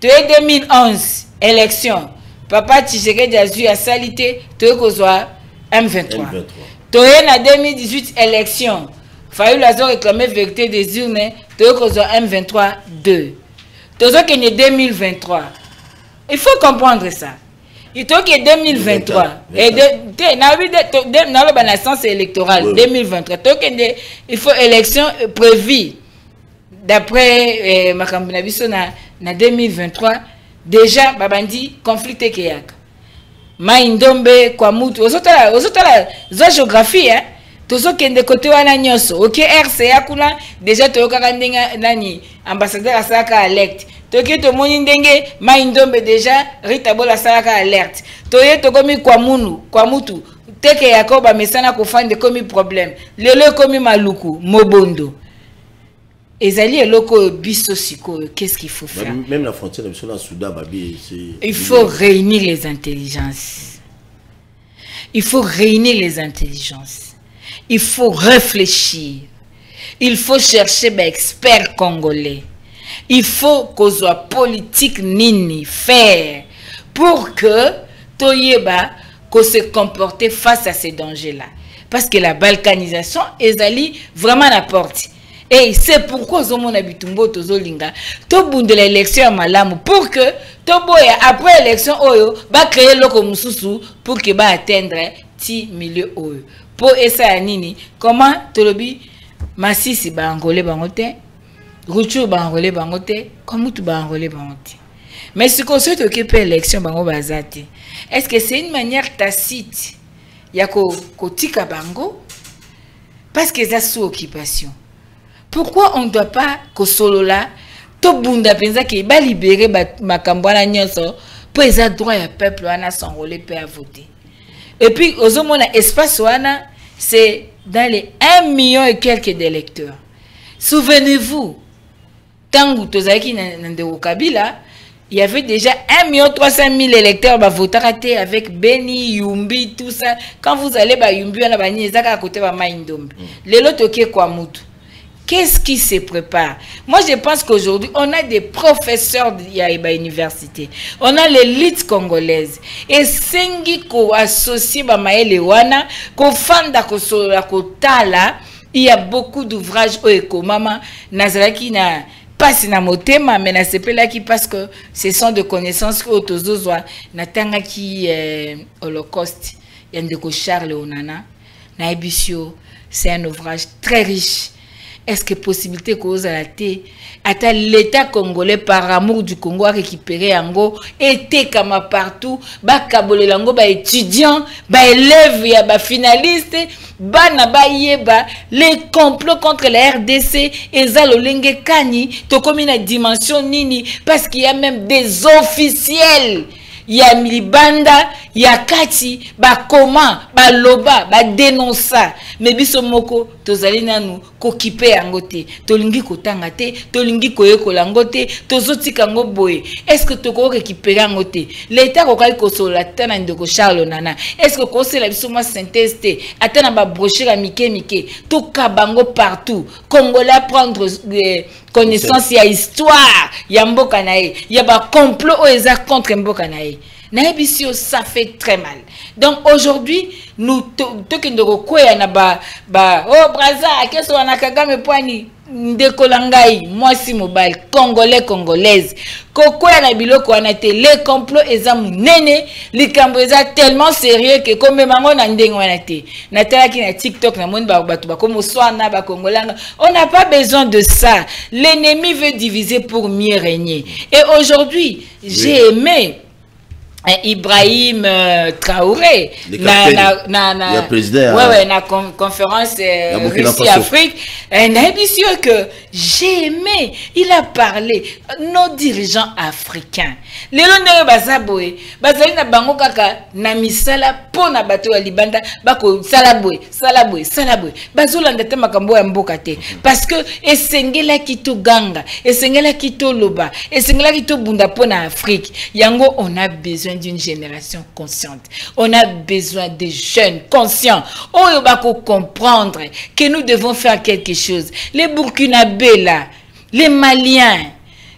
Speaker 4: Toye 2011 élection papa Tshisekedi azui a salité toye kozwa M23. Toye na 2018 élection Fayulu a réclamé vérité des urnes toye kozwa M23 2. Tozo kene 2023. Il faut comprendre ça. Il faut que 2023 et dans la naissance électorale 2023 il faut élection prévue d'après Makambina biso na 2023 déjà babandi conflit ekeyaka Maindombe kwa mutu osotala za géographie hein tozo kende côté wana nyoso OK RCA kuna déjà toyokaka ndenga nani ambassadeur asaka elect toki to moni ndenge Maindombe déjà Rita Bola asaka alerte toye tokomi kwa mutu teke yakoba mesana kofande komi problème lelo komi maluku mobondo ezali eloko biso siko. Qu'est-ce qu'il faut faire?
Speaker 2: Même la frontière de la Soudan babi c'est
Speaker 4: il faut réunir les intelligences. Il faut réunir les intelligences. Il faut réfléchir. Il faut chercher des experts congolais. Il faut qu'on soit politique nini faire pour que Toyeba qu'on se comporte face à ces dangers-là. Parce que la balkanisation est allée vraiment à la porte. Et c'est pourquoi Zomona Bitumbo Tozolinga, Tobunde l'élection à Malamu, pour que Toboya, après l'élection, Oyo, va créer l'oko Mususu pour que va atteindre 10 milieu Oyo. Pour essa nini, comment Tolobi, Massisi ba angolé bangote, Ruchu ba angolé bangote, Komutu ba angolé bangote. Mais ce qu'on souhaite occuper l'élection bango bazate, est-ce que c'est une manière tacite, yako kotika bango, parce que ça sous occupation? Pourquoi on ne doit pas que solo là, tout bunda pensa qu'il va libérer ma cambouana nyonso pour les droits du peuple à s'enrôler pour à voter. Et puis aux hommes espace wana c'est dans les 1 million et quelques d'électeurs. Souvenez-vous, tangu tozaki nandeko Kabila, il y avait déjà 1 300 000 électeurs bah voter avec Beni, Yumbi, tout ça. Quand vous allez bah Yumbi on a bani ezaka à côté bah Maindombe. Lelo toke kwa mutu. Qu'est-ce qui se prépare? Moi, je pense qu'aujourd'hui, on a des professeurs de l'université. On a l'élite congolaise. Et sengi ko associé ba maele wana, ko fanda ko sola ko tala, il y a beaucoup d'ouvrages au ekomama nazaraki na passe na motema mais na sepela qui parce que ce sont de connaissances que autozozwa na tanga ki Holocauste yandeko Charles Onana na ebisio. C'est un ouvrage très riche. Est-ce que possibilité cause à la thé à l'État congolais par amour du Congo a récupéré Ango était comme partout ba kabole lango ba étudiants ba élèves ya ba finalistes ba na ba yeba les complots contre la RDC et zalolenge kani to comme une dimension nini parce qu'il y a même des officiels. Il y a Milibanda, il y a Kati, ba comment, ba loba, ba dénonça. Mais biso moko, tozali nanu, kokipe yango te tolingi kotanga te tolingi koyekola yango te tozotika yango boye est-ce que toko récupérer yango te l'état kokali kosola tana ndeko Charles Nana est-ce que kosela biso ma synthèse te atana ba brochure à mike to kabango partout congolais prendre connaissance ya histoire ya mboka na ye ya ba complot o eza contre mboka na ye na ebisio ça fait très mal. Donc aujourd'hui nous tokendoko koya na ba oh braza keso wana Kagame poani ndekolangai mwasi mobile congolaise kokoya na biloko wana te les complots eza munene likambo eza tellement sérieux que comme mango na ndenge wana te natalaki na TikTok na moni bato bakomo swana ba congolanga on n'a pas besoin de ça. L'ennemi veut diviser pour mieux régner. Et aujourd'hui j'ai aimé Ibrahim Traoré na conférence Russie-Afrique un que j'ai aimé. Il a parlé nos dirigeants africains les londres bazaboé bazali na bango kaka na misala pona bato ya libanda bako salaboé bazolanda te makambo ya mboka te parce que esengela kito ganga esengela kito loba esengela kito bunda pona Afrique yango on a besoin d'une génération consciente. On a besoin de jeunes conscients. On va comprendre que nous devons faire quelque chose. Les Burkinabés là, les Maliens,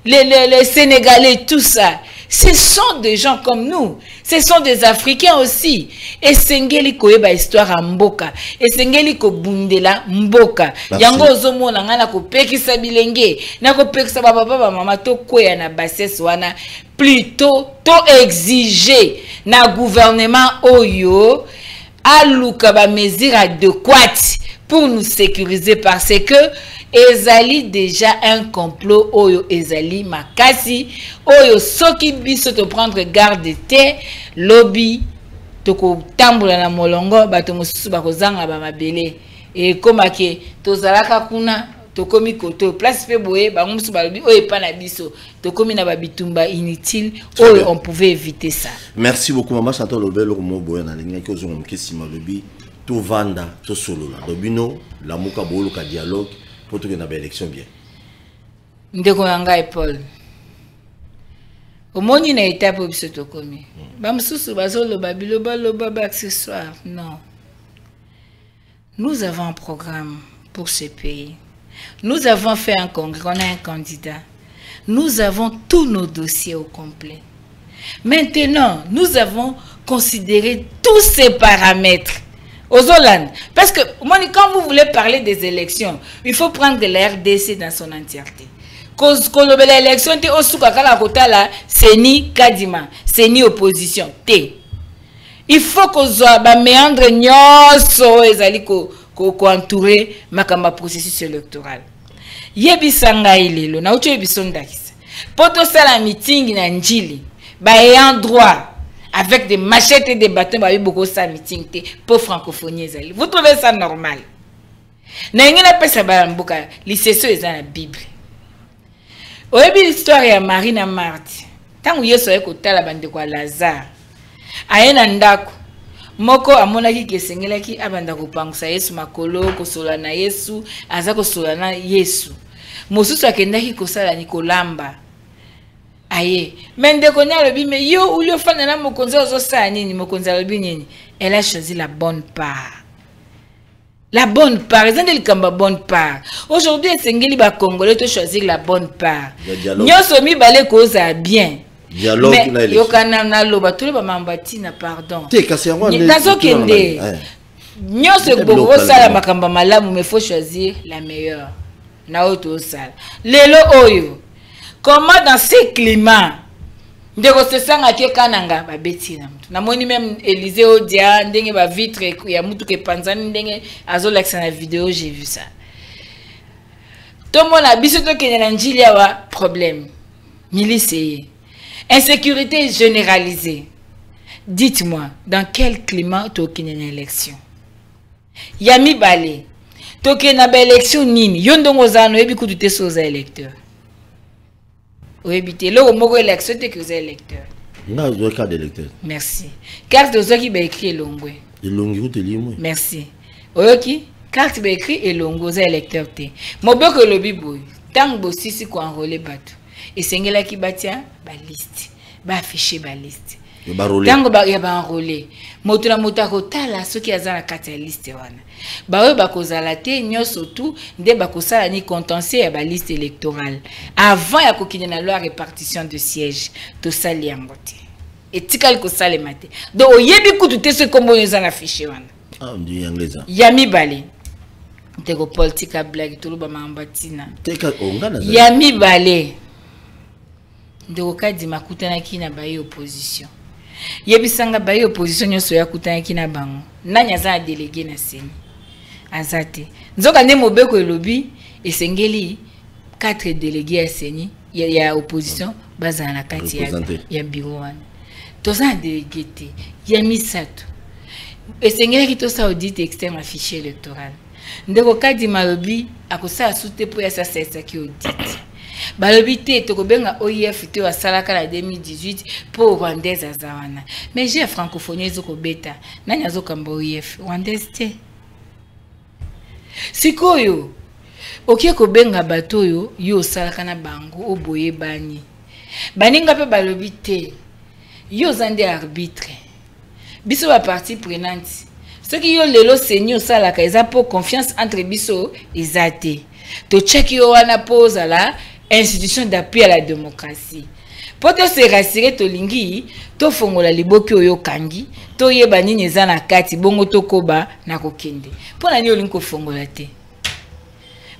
Speaker 4: les Sénégalais, tout ça, ce sont des gens comme nous. Ce sont des Africains aussi. Et sengeli koyeba histoire à mboka. Et sengeli ko bundela mboka. Yango zomo na ngana ko pekisa bilenge. Na ko pekisa baba mama to koya na bassesse wana. Plutôt to exiger na gouvernement oyo aluka ba mesure adéquate pour nous sécuriser parce que ezali déjà un complot oyo ezali makasi oyo soki biso to prendre garde te lobby to ko tambola na molongo bato mosusu bakozanga ba mabele et komake tozalaka kuna tokomi koto place pe boye ba musu balobi oyo pa na biso tokomi na ba bitumba inutile oyo on pouvait éviter ça. Merci beaucoup maman Chantal Lobel mo boye na linga ki ozo mkesi malobi to vanda to solola dobino la muka bolo ka dialogue pour que na ba élection bien ndeko yanga Paul omoni na étape biso tokomi ba mususu bazoloba biloba loba ba accessoire non. Nous avons un programme pour ce pays. Nous avons fait un congrès, on a un candidat. Nous avons tous nos dossiers au complet. Maintenant, nous avons considéré tous ces paramètres. Aux Hollande. Parce que, quand vous voulez parler des élections, il faut prendre la RDC dans son entièreté. Quand l'élection, c'est ni Kadima, c'est ni opposition. Il faut qu'on soit méandre nyoso ezali ko entourer makamba processus électoral. Yebi sanga ilelo na ucho yebi sondakisa. Poto sala meeting na njili ba ayant droit avec des machettes et des bâtons ba beaucoup ça meeting te pour francophonie ezali. Vous trouvez ça normal? Na ngina pesa ba mboka liseso eza na Bible. Oyebi l'histoire ya Marie na Marthe. Tangu Yesu ayeko tala bande kwa Lazare. Aena ndako moko amonaki kesengelaki abanda kopangisa Yesu makolo kosola na Yesu aza kosola na Yesu mosusu akendaki kosala ni kolamba aye mende konya lobi me yo ulio fana na mokonzi ozosala nini mokonzi lobi nini elle a choisi la bonne part ezande likamba bonne part aujourd'hui esengeli ba congolais to choisir la bonne part nyoso mibale koza bien dialogue na élection yokana na loba tole ba mambati na pardon te kasi yango nazo kende nyoso bobo sala makamba malamu mais faut choisir la meilleure na auto sala lelo oyo comment dans ces climats ndeko se sanga ke kananga ba beti na mutu na moni même Élysée Odia ndenge ba vitre ya mutu ke panzani ndenge azo l'accent na vidéo j'ai vu ça to mona biso to kenya na njili ya problème milice. Insécurité généralisée. Dites-moi, dans quel climat tu as une élection? Yami Bale, tu as une élection nini? Yondongo zano ebi kutute soza électeur. Oebite lo mogo élection te que vous électeur.
Speaker 2: Na zo carte d'électeur.
Speaker 4: Merci. Carte de zo qui ba écrit longwe.
Speaker 2: Elongi ou te limo.
Speaker 4: Merci. Oyoki carte ba écrit elongo za électeur te moboko lobi boy tant bo sisi ko enrôler bato et sengela ki batia ba liste ba afficher ba liste tango ba ya ba enrôler moto na moto akotala soki azala kati ya liste wana ba oyo bakozala te nyonso tout nde bakosala ni contentieux ya ba liste électorale avant ya kokina na loi répartition de siège to sali yango te etikali kosalema te donc oyebi kutu te soki kombo eza na fichier wana ya mibale teko politika blague toloba mambatina ya mibale ndeko kadi makutanaki na baye opposition yebisanga baye opposition nyonso yakutanaki na bango nani aza délégué na seni azate nzoka nde mobeko elobi esengeli 4 délégués ya seni ya opposition bazala na kati ya bureau wana toza délégué te ya misato esengeli ki tosa audit externe fichier électoral ndeko kadi malobi akosala sute po ya sasa ki audit balobi te tokobenga OIF te wasalaka na 2018 pour rwandaise azawana mais j'ai francophonie ezoko beta nani azokamba OIF rwandaise te sikoyo okie kobenga bato yo osalaka na bango oboye bani baninga pe balobi te yo zande arbitre biso ba partie prenante ce qui yo lelo seigneur salaka eza pour confiance entre biso ezate to check yo wana pose la institution d'appui à la démocratie pour te se rassurer to lingi to fongola liboki oyo kangi to yeba nini eza na kati bongo to koba na kokende pona ni olinko fongola te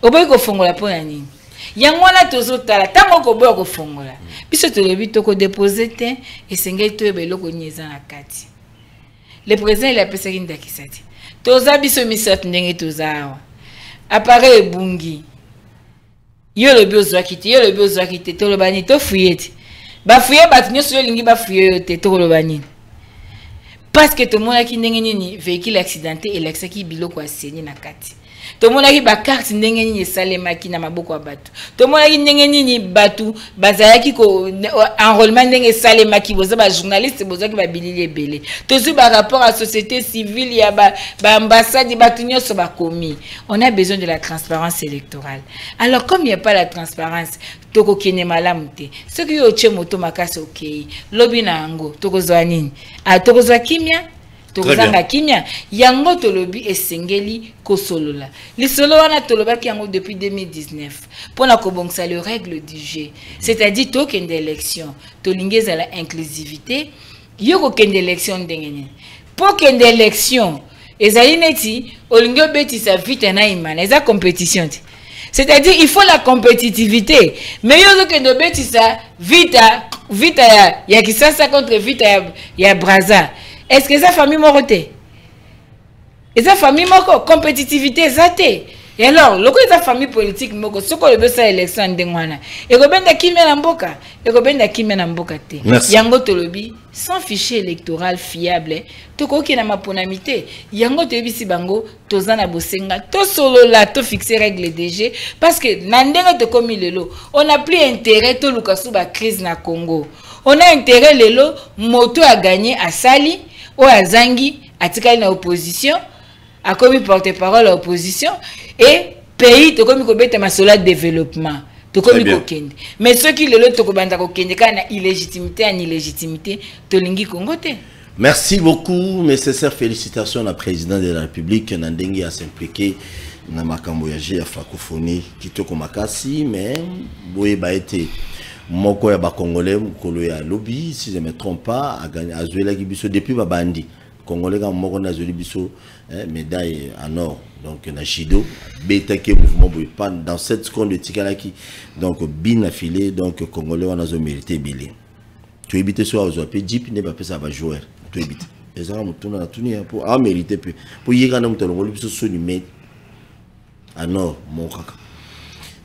Speaker 4: oboyi ko fongola pona nini yango wana tozotala tango koboya ko fongola biso to lebi to ko déposer te esengeli to yeba eloko nini eza na kati le président il a pensé qu'il ndakisa te toza biso misatu ndenge toza awa appareil ebungi yo le biozwa kite yo le biozwa kite to lo bani to fuyete ba fuye bat nyoso yo lingi ba fuye te to lo bani parce que to mona ki ndenge nini véhicule accidenté et l'accès ki biloko aseni na kati to mona ki ba carte ndenge nini salema ki na maboko ya batu to mona ki ndenge nini batu bazaya ki ko enrôlement ndenge salema ki boza ba journaliste boza ki ba bilili ebele to zu ba rapport à société civile ya ba ambassade batu nyoso ba komi on a besoin de la transparence électorale alors comme il n'y a pas la transparence toko kene malamu te ce qui yo che moto makasi okay lobi na ngo toko zwa nini a toko zwa kimia tozanga kimia yango tolobi esengeli kosolola lisolo wana tolobaki yango depuis 2019 pona kobongsa le règle du jeu c'est-à-dire tokende élection tolingeza la inclusivité yoko kende élection ndengene pour kende élection ezali neti olingio betisa vite na imana eza compétition c'est-à-dire il faut la compétitivité mais yozo kende betisa vita ya kisasa contre vita ya Braza. Est-ce que ça famille moroté? Et ça famille moko compétitivité zate. Et alors, le coup de famille politique moko soko le besa élection ndengwana. Et ko benda kimia na mboka, et ko benda kimia na mboka te. Yango tolobi sans fichier électoral fiable, to ko ki na maponamité. Yango toyebi si bango tozana bosenga, to solo la to fixer règle DG parce que nandenga to komi lelo, on n'a plus intérêt to lukasu ba crise na Congo. On a intérêt lelo moto a gagné à Sali ou à Zangi, à Tikali na opposition, a commis porte-parole à l'opposition, et pays, to komi kobete masola développement, to komi kokende. Mais ceux qui le to kobanda kokende, kana illégitimité, en illégitimité, to lingi Congote.
Speaker 2: Merci beaucoup, mes sincères félicitations à la présidente de la République, Nandengi a s'impliqué dans ma camboyage à francophonie, qui toko makasi, mais boye ba été. Moko ya ba congolais mukolo ya lobby si je me trompe pas a gagné azuela biso depuis babandi congolais ka moko na zoli biso médaille en or donc na judo beta ke mouvement boy pas dans 7 secondes de tikalaki donc bin affilé donc congolais wana zo mérité bilé tu éviter so azo pe jeep ne ba pesa ba joueur tu éviter ezanga mutuna na tuni pour a mérité pour yeka na mutolo ngoli biso so ni met en or mon kaka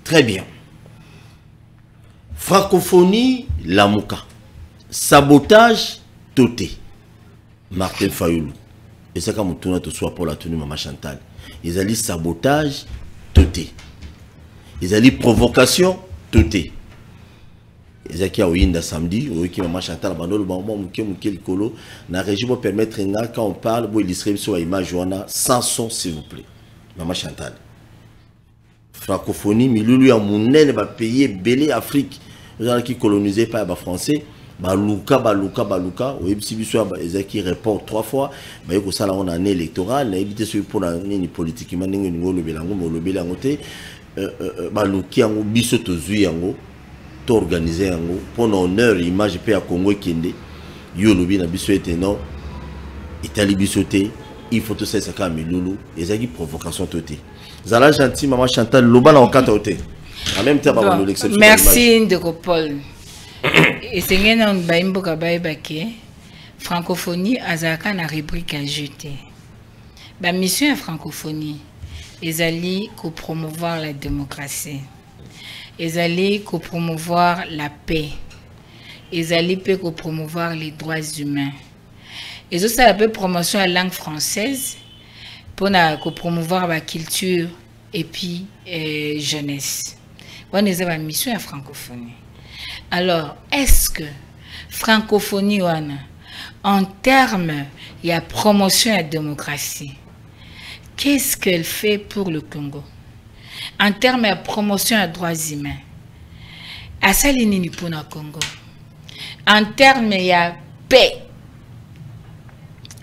Speaker 2: très bien. Francophonie, Lamouka. Sabotage, Toté. Martin Fayoulou. Et c'est comme on te soit pour la tenue Maman Chantal. Ils allaient sabotage, Toté. Ils allaient provocation, Toté. Ils allaient au Yinda samedi, au Yinda Maman Chantal, le moment où le régime permettre quand on parle, pour illustrer sur l'image, sans son, s'il vous plaît. Maman Chantal. Francophonie, milulu ya munene ba pays belé Afrique. Gens qui colonisés par les Français. Baluka, qui répond 3 fois. On a une année électorale, on a évité ce pour l'année politique. On a baluki yango biso tozui yango to organiser yango pour honneur image pe ya Congo kende yo lobi na biso eteno Italie biso te il faut to ça ka milulu ezaki provocation toté zala gentil maman Chantal loba na okata oté en même temps ba l'exception.
Speaker 4: Merci de Paul. Et c'est ngena on baimbo ka baibake francophonie azaka na rubrique ajoutée. Ba mission à francophonie ils allaient promouvoir la démocratie. Ils allaient promouvoir la paix. Ils allaient promouvoir les droits humains. Ils ont aussi la promotion de la langue française pour promouvoir la culture et puis jeunesse. On a une mission à francophonie. Alors, est-ce que francophonie en termes de promotion de la démocratie, qu'est-ce qu'elle fait pour le Congo? En termes de promotion des droits humains, à Salinini pour le Congo. En termes de paix,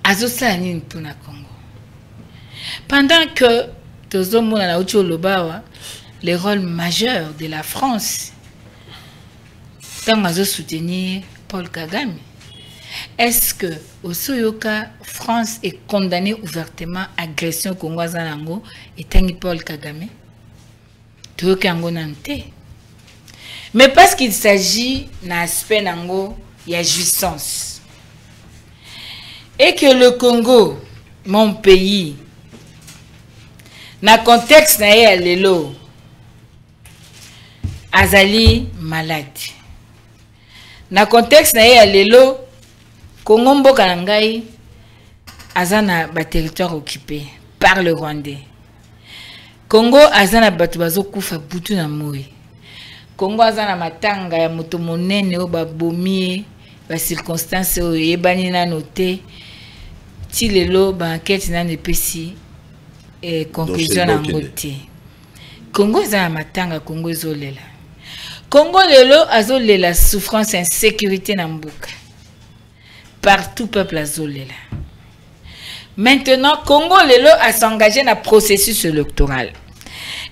Speaker 4: à Salinini pour le Congo. Pendant que le rôle majeur de la France, tant que soutenir Paul Kagame. Est-ce que au Soyoka, France est condamnée ouvertement à l'agression congolaise et tangi Paul Kagame? Mais parce qu'il s'agit d'un aspect nango, il y a jouissance. Et que le Congo, mon pays, dans le contexte na lelo, azali malade. Dans le contexte na lelo, Congo mboka na ngai azana ba territoire occupé par le Rwandais. Congo azana batu bazokufa butu na moi. Congo azana matanga ya moto monene o ba bomie ba circonstances o yebani na noté ti lelo ba enquête na nepesi conclusion na ngote. Congo azana matanga Congo ezolela. Congo lelo azolela souffrance insécurité na mboka. Partout peuple azolela. Maintenant, Congo lelo a s'engagé dans le processus électoral.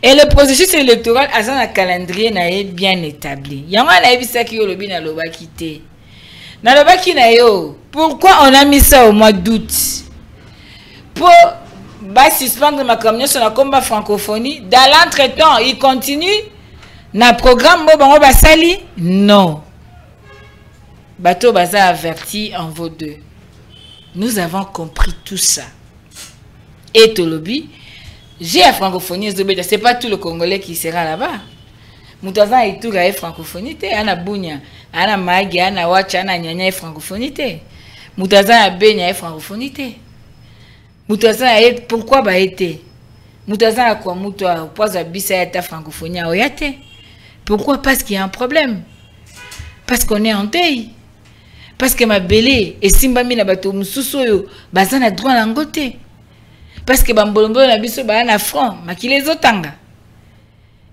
Speaker 4: Et le processus électoral a un calendrier bien établi. Yama na ebisaki yo lobi na lobaki te. Na lobaki na yo, pourquoi on a mis ça au mois d'août? Pour suspendre ma communication sur la combat francophonie. Dans l'entretemps, il continue. Na programme Bobango Basali? Non. Bateau Baza averti en vaut deux. Nous avons compris tout ça. Et Tolobi, j'ai la francophonie, c'est pas tout le Congolais qui sera là-bas. Moutazan et tout la francophonie, Ana Bounia, Ana Magi, Ana Wacha, Ana Nyanya francophonie. Moutazan a Benya francophonie. Moutazan a pourquoi ba été? Moutazan a quoi Moutoa, Poza Bissa et ta francophonie a oyate. Pourquoi? Parce qu'il y a un problème. Parce qu'on est en deuil. Parce que ma belé et simba mina bato mususoyo bazana droit langote. Parce que bambolombo na biso ba na franc makile zotanga.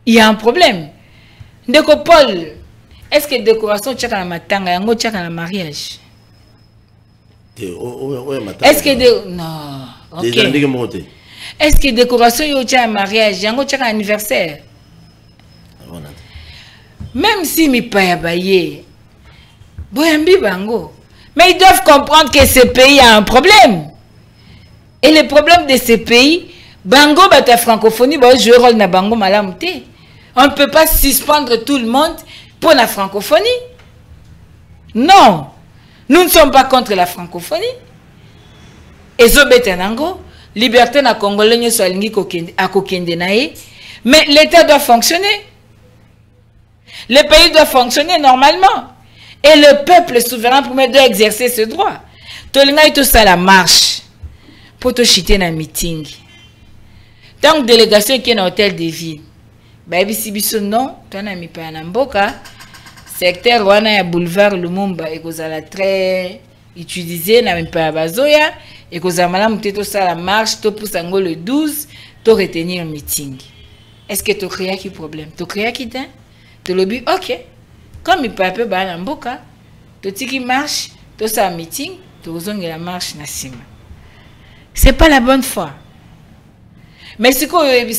Speaker 4: Il y a un problème. Ndeko Paul, est-ce que décoration tchaka na matanga yango tchaka na mariage? Est-ce que non, OK. Est-ce que décoration yo tchaka mariage yango tchaka anniversaire? Même si mi paya baye Boyambi Bango. Mais ils doivent comprendre que ce pays a un problème. Et le problème de ce pays, Bango bata francophonie, je rôle na Bango malamte. On ne peut pas suspendre tout le monde pour la francophonie. Non. Nous ne sommes pas contre la francophonie. Et Zobetanango, liberté na Congolais ne soit lingi à kokende nae. Mais l'État doit fonctionner. Le pays doit fonctionner normalement. Et le peuple souverain doit exercer ce droit. Tolinga tout ça la marche. Pour te chiter dans meeting. Tant que délégation qui est dans l'hôtel de ville. Baby Sibiso non. Toi n'a mis pas en Mboka. Secteur wana ya boulevard Lumumba. Et que ça la très utilisé. N'a mis pas à Bazoya. Et que ça m'a tout ça la marche. Tout pour sango le 12. tu retenir le meeting. Est-ce que tu crées un problème? Tu crées qui t'es? Tu le dis, ok. Comme il peut appeler un mboka, tu dis qu'il marche, tu as un meeting, tu as la marche na sima. C'est pas la bonne foi. Mais si vous avez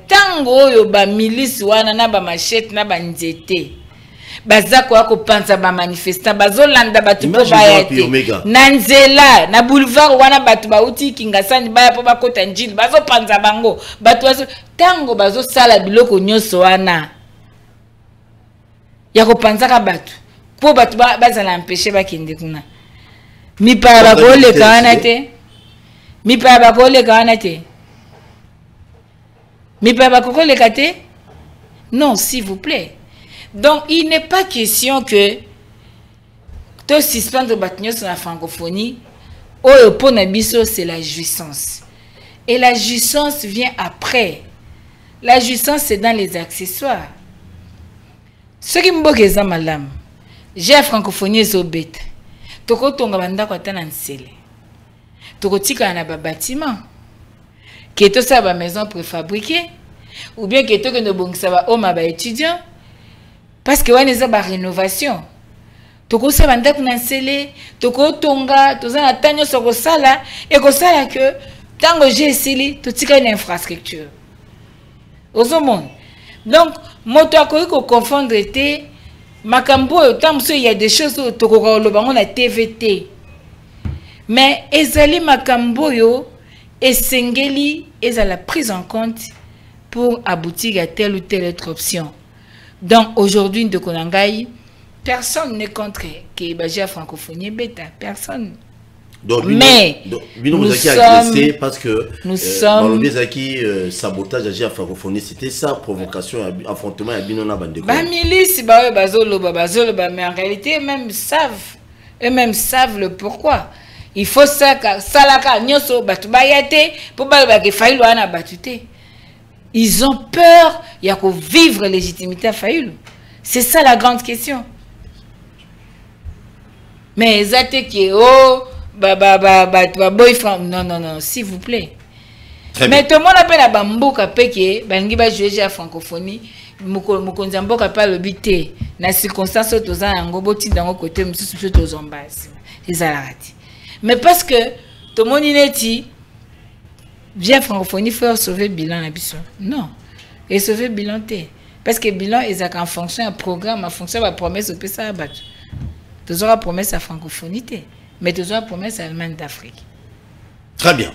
Speaker 4: tango yo ba milice wana na ba machette na ba nzete. Bazako ako panza ba manifestant bazolanda batu po bayate. Na nzela na boulevard wana batu ba uti kingasani baya po bakota njili bazo panza bango. Batu bazo tango bazo sala biloko nyonso wana. Ya ko panza ka batu. Po batu bazala empêcher bakende kuna. Mi pa ba ko le kana te. Mi pa ba ko le kana te. Mais papa Coco le kate? Non, s'il vous plaît. Donc, il n'est pas question que tu suspendre sur la francophonie. Oh, pour Nabiso, c'est la jouissance. Et la jouissance vient après. La jouissance, c'est dans les accessoires. Ce qui me dit, madame, j'ai la francophonie, c'est bête. Tu peux ton gabanda kwa tana nsele. Tu peux tika na bâtiment. Que tout ça va maison préfabriquée ou bien que tout que nos ça va homme à étudiant parce que on est à rénovation to ko ça banda kuna nsele to ko tonga to za tanyo so ko sala et ko sala que tango j'ai essayé to tika une infrastructure aux monde donc moto ko ko confondre té makambo tant il y a des choses to ko lo bango na TVT mais ezali makambo yo et Sengeli est à la prise en compte pour aboutir à telle ou telle autre option. Donc aujourd'hui, de Konangaï, personne n'est contre que la francophonie bêta, personne.
Speaker 2: Donc,
Speaker 4: mais
Speaker 2: nous sommes parce que nous sommes sabotage à la francophonie, c'était ça provocation, affrontement à Binona Bandeko.
Speaker 4: Bah milice, bah bazolo, mais en réalité eux-mêmes savent le pourquoi. Il faut ça salaka nyoso batu bayate pour ba ke Fayulu ana batute. Ils ont peur il y a ko vivre légitimité à Fayulu. C'est ça la grande question. Mais zate ki boyfriend non s'il vous plaît. Mais tout le monde appelle à bamboka peke bangi ba jouer à francophonie mukonza mboka pa le bité na circonstance toza yango boti dango côté mususu to zombasi. Ezalati. Mais parce que tout le monde dit, via francophonie, il faut sauver le bilan. Non. Et sauver le bilan, parce que le bilan est en fonction d'un programme, en fonction de la promesse au PSA. Tu auras promesse à francophonie, mais tu auras promesse à l'Allemagne d'Afrique.
Speaker 2: Très bien. Ouais.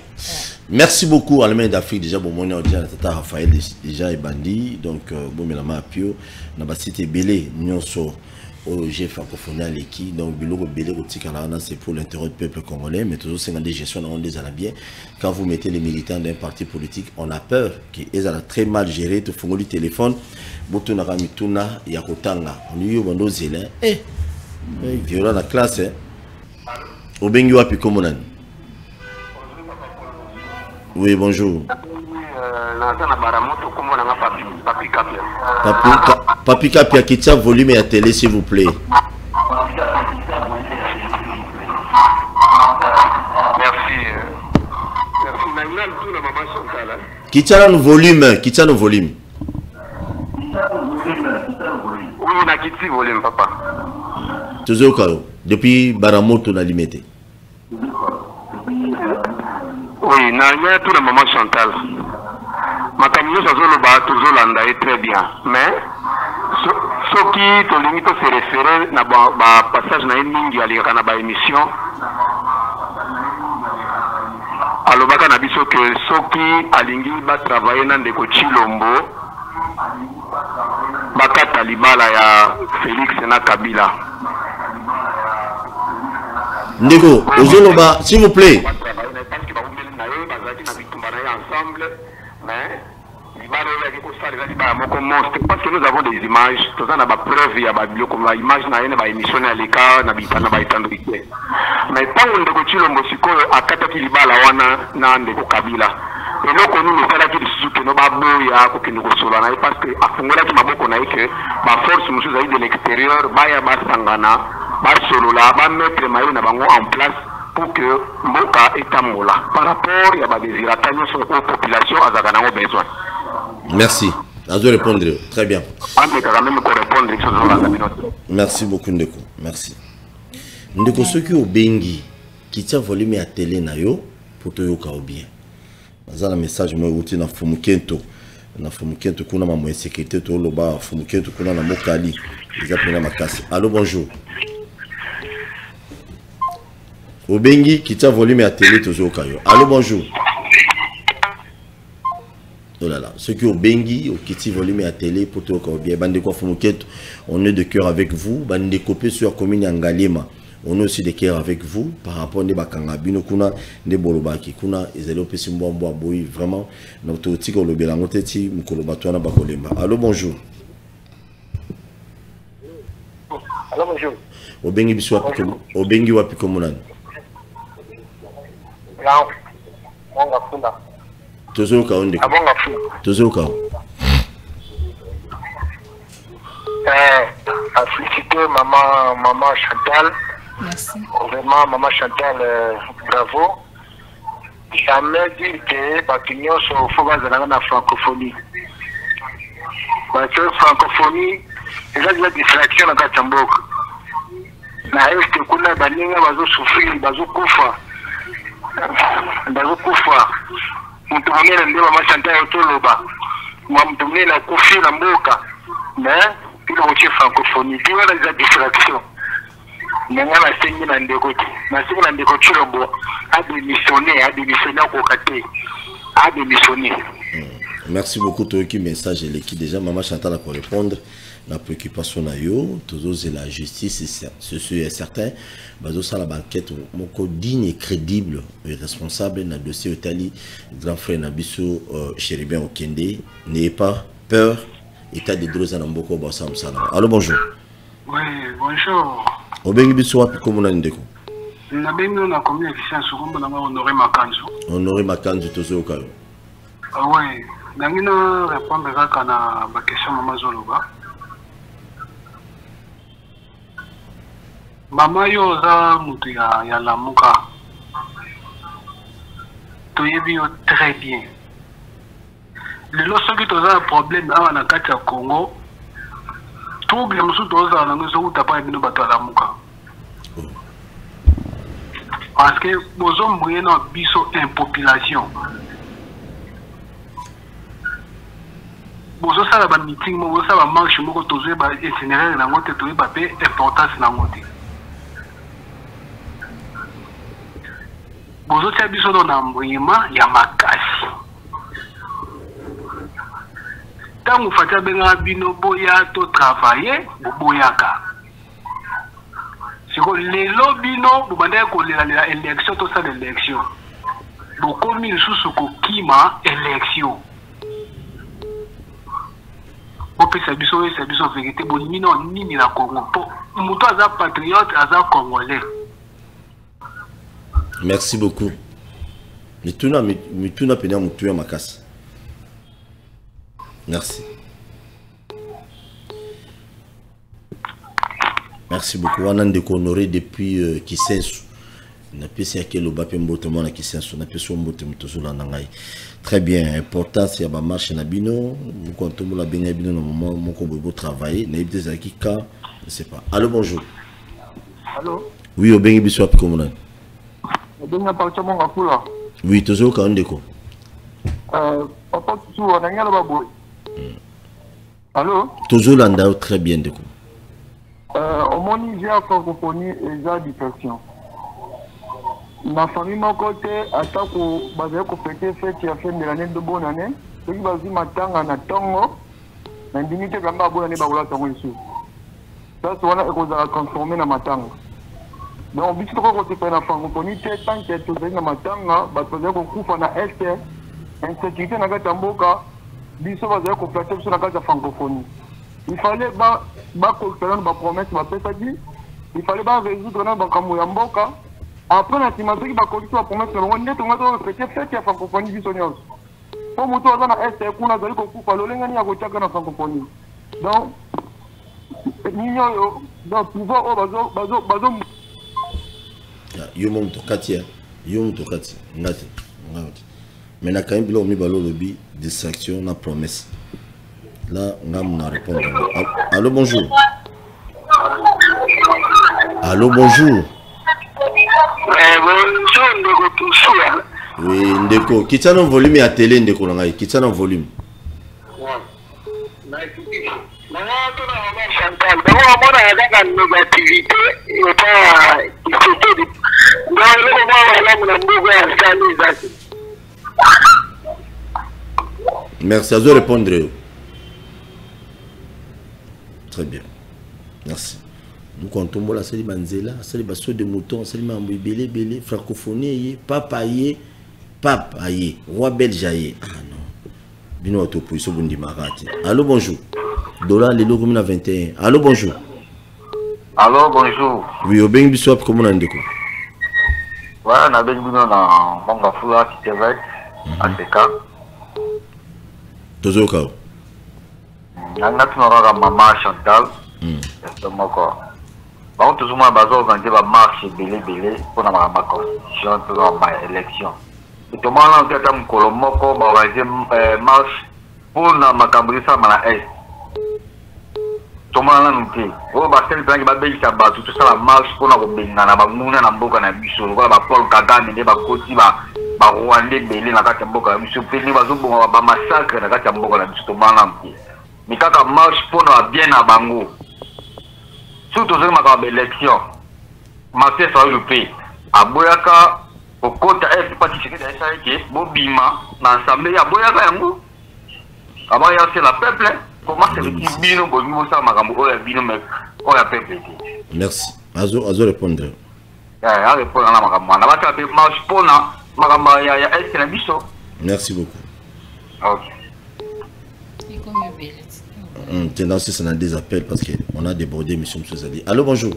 Speaker 2: Merci beaucoup, Allemagne d'Afrique. Déjà, bon, mon ordinateur, Tata Raphaël, déjà, est bandit. Donc, bon, mais la main à Pio, on a cité Belé, Nyonso. J'ai francophonie à l'équipe, donc c'est pour l'intérêt du peuple congolais, mais toujours c'est des gestions on les a bien. Quand vous mettez les militants d'un parti politique, on a peur qu'ils aient très mal géré, tout font le téléphone, Botuna Ramituna, Yakotanga, on y a un zélé, violent la classe, au Bengu Api Komonan. Oui, bonjour. Papi Kapia qui tient volume à télé s'il vous plaît.
Speaker 5: Merci.
Speaker 2: Qui tient le volume, volume.
Speaker 5: Oui, on a quitté le volume, papa.
Speaker 2: Toujours quand depuis Baramoto on a limité.
Speaker 5: Oui, on a tout la maman Chantal. Ma camion ça toujours landa est très bien, mais ce qui te limite se référer na passage na mingi ali kana ba émission. Alors baka na biso que soki alingi ba travailler na ndeko Chilombo baka talibala ya Félix na Kabila.
Speaker 2: Ndeko, ozoloba s'il vous plaît.
Speaker 5: Parce que nous avons des images, tout ça n'a pas preuve, il y a des images, il y a des émissions à l'écart, il y a des mais tant qu'on a dit que à Kataki Libala, on a Kabila. Et donc, nous nous faisons des sous que nous avons parce que à Fongola qui m'a beaucoup dit que ma force nous de l'extérieur, Baya Basangana, Basolola, va mettre en place pour que Mboka etambola par rapport à la désiration sur la population à Zaganao besoin.
Speaker 2: Merci. Je vais répondre. Très bien. Merci beaucoup, Ndeko. Merci. Ndeko, ceux qui ont bengi, qui tient volume à télé, pour te yoka ou bien. Dans un message, je me suis dit, Fumukento. Na Fumukento, kuna ma moyen sécurité, tout le bas, Fumukento, kuna na Mokali. Ils appellent ma casse. Allô, bonjour. Au bengi, qui tient volume à télé, tout yoka. Allô, bonjour. Oh là là, ceux qui ont bengi, qui tient volume à télé, pour te yoka ou bien. Bandeko Fumukento, on est de cœur avec vous. Bandeko sur commune Angalema. On est aussi de cœur avec vous par rapport à Bakanga Bino Kuna, ne Bolobaki Kuna, Ezelo Pesimbo Boy, vraiment, notre Tiko Lobelanoteti, Mukolobatouana Bakolemba. Allô, bonjour.
Speaker 5: Allô, bonjour.
Speaker 2: Obengi Biswa Pikomo, Obengi Wapikomunan.
Speaker 5: Non, Monga Funda.
Speaker 2: Tozo Kaonde.
Speaker 5: Abonga Funda.
Speaker 2: Tozo Kao.
Speaker 5: À féliciter maman Chantal.
Speaker 4: Merci.
Speaker 5: Vraiment, maman Chantal, bravo. Jamais dit que Bakignon sont faux dans la francophonie. Parce que francophonie, il y a de la distraction dans la Tambok. Na est que kuna baninga bazo souffrir, bazo kufa. Bazo kufa. Mtumene ndio maman Chantal otoloba. Mtumene na kufi na mboka. Mais il y a une francophonie. Il y a des distractions. Nangana sengi na ndeko na sengi na ndeko chirombo a démissionné au côté a démissionné.
Speaker 2: Merci beaucoup Toki message l'équipe déjà maman Chantal pour répondre la préoccupation na yo tous et la justice c'est est certain bazo ça la banquette moko digne et crédible et responsable na dossier Italie grand frère Nabiso Chéribien Okende n'ayez pas peur état de droit na mboko ba sam sana. Allô, bonjour.
Speaker 6: Oui, bonjour.
Speaker 2: Obengi biso wapi komuna ndeko?
Speaker 6: Na bengi na commune Kissan Sokombo na Honoré Makanzo.
Speaker 2: Honoré Makanzo tozo kayo.
Speaker 6: Ah ouais, nangina répondre kaka na ba question mama Zoloba. Mama yo za mutu ya lamuka. Toyebi yo très bien. Le lorsque tu as un problème à la carte Congo, trouble le monsieur doit aller dans où tu pas une bateau à la mouka. Parce que nos hommes moyens ont biso impopulation. Bozo ça la meeting, bozo ça la marche, bozo tozo ba itinéraire na ngote tozo ba pe importance na ngote. Bozo tia biso na mbuyima ya makasi. Quand vous faites un bino boya to travailler, vous boyaka. Si vous les lobino, vous bandez qu'on l'élection, tout ça l'élection. Vous commis sous ce kima élection. Vous pouvez savoir c'est la vérité. Vous n'avez pas ni la Congo. Vous êtes un patriote, un Congolais.
Speaker 2: Merci beaucoup. Mituna pena mutuya makasi. Merci. Merci beaucoup. On a honoré depuis Kisensu. On a pensé à quel obapé mbotement à Kisensu. On a pensé au mbotement toujours dans l'angaï. Très bien. Important c'est à ma marche na bino. Quand on la bino bino no moment mon combo travailler. Na ibdes akika. Je sais pas. Allô, bonjour.
Speaker 7: Allô.
Speaker 2: Oui, au bengi biso api komuna.
Speaker 7: Benga parti mon ngafula.
Speaker 2: Oui, toujours ka ndeko.
Speaker 7: Papa tu on a ngala babo. Allô.
Speaker 2: Toujours landa très bien ndeko.
Speaker 7: Au moni j'ai la francophonie et j'ai dispersion. Ma famille mon côté attaque au basé ko fêter fête ya fin de l'année de bonne année. Ce qui va dire matanga na tongo. Na ndimite kamba bonne année ba wala tongo ici. Ça c'est on a cause à transformer na matanga. Donc biso ko ko te na francophonie tant que tout na matanga ba poser ko kufa na est insécurité na kata mboka biso bazali ko placer biso na kata francophonie. Il fallait ba collecter ba promesse ba pesa dit il fallait ba résoudre na bakambo ya mboka après na tima soki ba collecter ba promesse na ngonde to ngato fete fete ya francophonie biso nyos po moto aza na est kuna azali ko kufa lolengani ya ko chaka na francophonie donc
Speaker 2: yo mom tokati ya yo mom tokati ngati mais na quand même bilo mi balo lobby distraction na promesse là ngam na répondre. Allô bonjour. Allô bonjour.
Speaker 6: Bonjour ndeko Tushia.
Speaker 2: Oui ndeko kitana volume ya télé ndeko ngai kitana volume.
Speaker 6: Chantal, donc on a la négativité et pas il faut tout dire.
Speaker 2: Merci à vous répondre. Très bien. Merci. Nous comptons la série Manzela, série Basso de Mouton, série Mambo Belé Belé, francophonie, papaye, papaye, roi belge. Ah non. Bino autoposition Bundi Marati. Allô bonjour. Dollar les logos 21. Allô bonjour.
Speaker 8: Allô bonjour.
Speaker 2: Oui, au Beng Biswap comment on dit quoi?
Speaker 8: Voilà, on a bien vu dans Manga Fula qui te va à Teka.
Speaker 2: Tozo Kao.
Speaker 8: On a tout le maman Chantal. C'est moi quoi. Par contre, tout le monde a besoin d'organiser la marche belé pour la constitution pour la élection. Et tout le monde a fait un colombo pour organiser marche pour la macabrisation à l'Est. Tout le monde a noté. Oh, bah, c'est le plan qui va bien tout ça la marche pour la Robina, la Bamouna, la Boka, la Bissou, la Paul Kagame, les Bakoti, la Rwandais, Belé, la Katamboka, la Bissou, Péni, la Zobo, la massacre, la Katamboka, la Bissou, tout le monde a noté. Mais quand la marche pour la bien à Bango, surtout sur ma élection, ma fête sera le pays. À Boyaka, au côté est participer à SAEK, Bobima, dans l'Assemblée, à Boyaka, Yango. Avant, il y a c'est la peuple. Comment c'est le bino, Bobimo, ça, Magambo, le bino, mais on a peuple.
Speaker 2: Merci. Azo répondre.
Speaker 8: À répondre à la Magambo. On va faire marche pour la Magambo, il y a est la bicho.
Speaker 2: Merci beaucoup.
Speaker 8: Ok.
Speaker 2: Tendance, c'est dans des appels parce qu'on a débordé, monsieur Moussazadi. Allô, bonjour.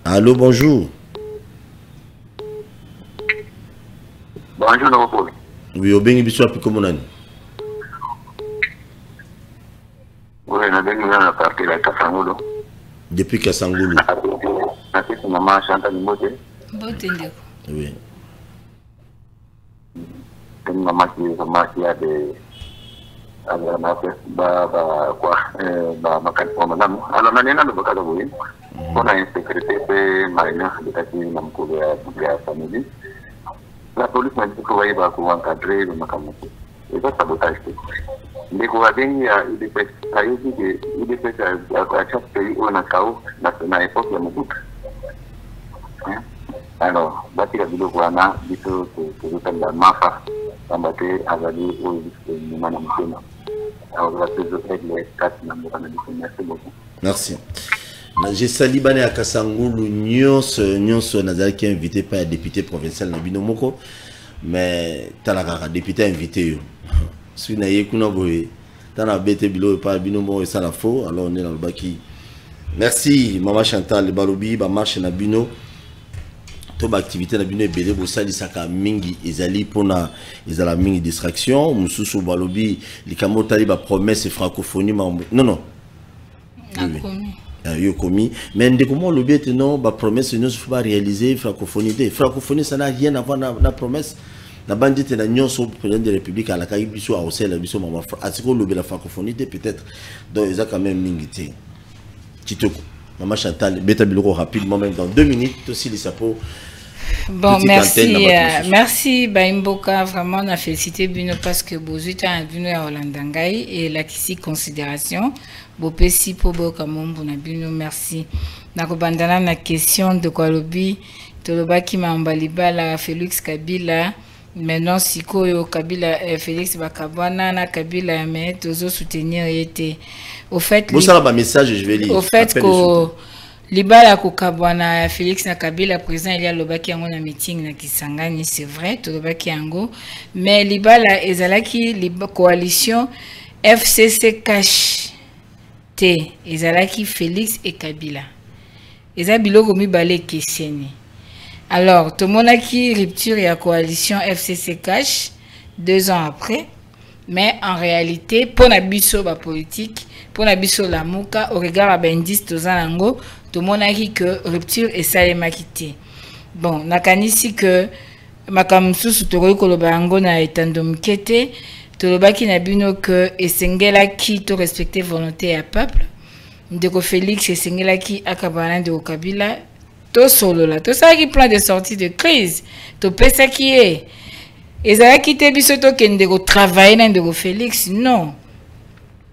Speaker 2: Allô, bonjour.
Speaker 8: Bonjour, Novo.
Speaker 2: Oui, au Bengi Bissou, comment on a?
Speaker 8: Oui, on a bien la partie de Kassangoulou.
Speaker 2: Depuis Kassangoulou.
Speaker 8: C'est maman Chantal Mbote.
Speaker 2: Oui.
Speaker 8: C'est maman qui a des. Alors, on a une secrétaire marina de la famille. La police m'a dit que vous voyez encadrer le Makamoko. Et ça, sabotage. Les Kouadens, il est fait à chaque pays où on a KO, dans l'époque de Mobutu. Alors, bâti la vidéo Kouana, dit que vous avez la mafa, combattre avec les
Speaker 2: merci. J'ai salibane à Kassangoulou, Nyonso Nazari invité par le député provincial Nabino Moko, mais Talakara, député invité. Si vous avez un bête bilo par Binomo et ça la faux, alors on est dans le baki. Merci, Maman Chantal, le Barobi, ma marche Nabino. Toute activité Nabino est belé, vous savez, ça a mingi, ils pour na, ils ont la mingi distraction, Moussou Balobi, les Kamotali, ba promesse francophonie, non, non. Yo commis, mais dès comment le but non, ba promesse ne se faut pas réaliser francophonie. Francophonie, ça n'a rien à voir na promesse. La bandite na nyonso président de la République à la Kaïbiso à Ocel, à Biso Maman, à ce qu'on le la francophonie peut-être, donc ils ont quand même mingité. Kitoko, Maman Chantal, bêta biloko rapidement, même dans 2 minutes, aussi les sapots.
Speaker 4: Bon, merci, merci Baimboka, vraiment on a félicité Bino parce que Bozuita a venu à Hollandangai et la ici considération. Bopesi pour Bokamombo na Bino, merci. Nakobandana na question de Kwalobi, Tolobaki Mambaliba la Félix Kabila. Maintenant, si Kabila Félix Bakabwana na Kabila mais toujours soutenir était. Au fait,
Speaker 2: message je vais lire.
Speaker 4: Au fait que Libala Kokabwana Félix na Kabila président il y a Lobaki yango na meeting na Kisangani, c'est vrai, Tolobaki yango, mais Libala ezalaki coalition FCC cash T ezalaki Félix et Kabila. Ezabiloko mibale keseni. Alors, tout le monde a qui rupture et la coalition FCC cash 2 ans après, mais en réalité, pour la biso politique, pour la biso la mouka, au regard à Bendis Tozanango, tomonaki que rupture esalemaki te. Bon, nakanisi que makambo mosusu tokoki koloba yango na etando moke te, tolobaki na bino que esengelaki to respecter volonté ya peuple. Ndeko Félix esengelaki akabana ndeko Kabila to solola tosalaki plan de sortie de crise topesaki ye ezalaki te biso tokende kotravaille na ndeko Félix, non,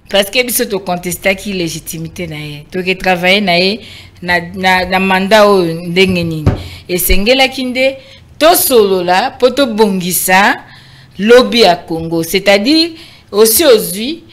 Speaker 4: parce que biso tocontestaki légitimité na ye, toke travailler na ye na mandat oyo ndenge nini esengelaki nde tosolola po tobongisa lobby ya Congo, c'est-à-dire aussi ozwi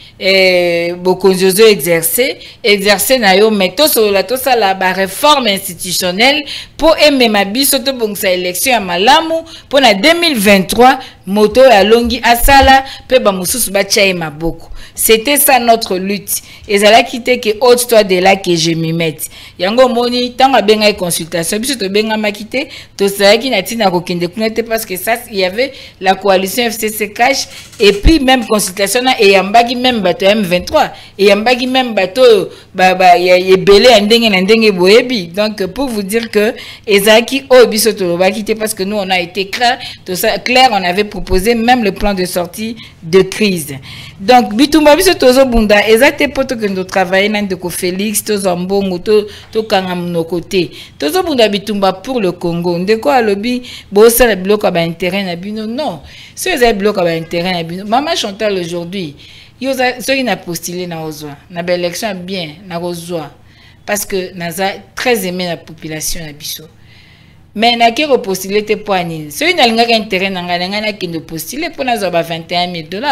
Speaker 4: bokonzi ozo exercer na yo, mais tosolola tosala ba réforme institutionnelle po emema biso tobongisa élection ya malamu po na 2023 moto ya longi asala pe ba mususu batia ye maboko. C'était ça notre lutte. Et ça l'a quitté que ôte-toi de là que je m'y mette. Yango moni tanga benga consultation biso to benga makité to ça qui na tina ko kende kunete parce que ça il y avait la coalition FCC cash et puis même consultation na et yambaki même bato M23 et yambaki même bato ya belé ndenge boyebi. Donc pour vous dire que ezaki o biso to ba quitté parce que nous on a été clair, tout ça clair, on avait proposé même le plan de sortie de crise. Donc bitumba biso tozo bunda ezate poto que nous travailler na ndeko Félix tozo mbongo to kanga monoko te tozo bunda bitumba pour le Congo ndeko alobi bo sala biloko ba intérêt na bino, non, si vous avez biloko ba intérêt na bino Maman Chantal aujourd'hui yoza ceux qui n'a postulé na ozwa na ba élection bien na ozwa parce que naza très aimé la population na biso. Mais na ki repostuler te po anini ceux qui n'a linga intérêt na ngana na ki ne postuler pour nazo ba $21,000.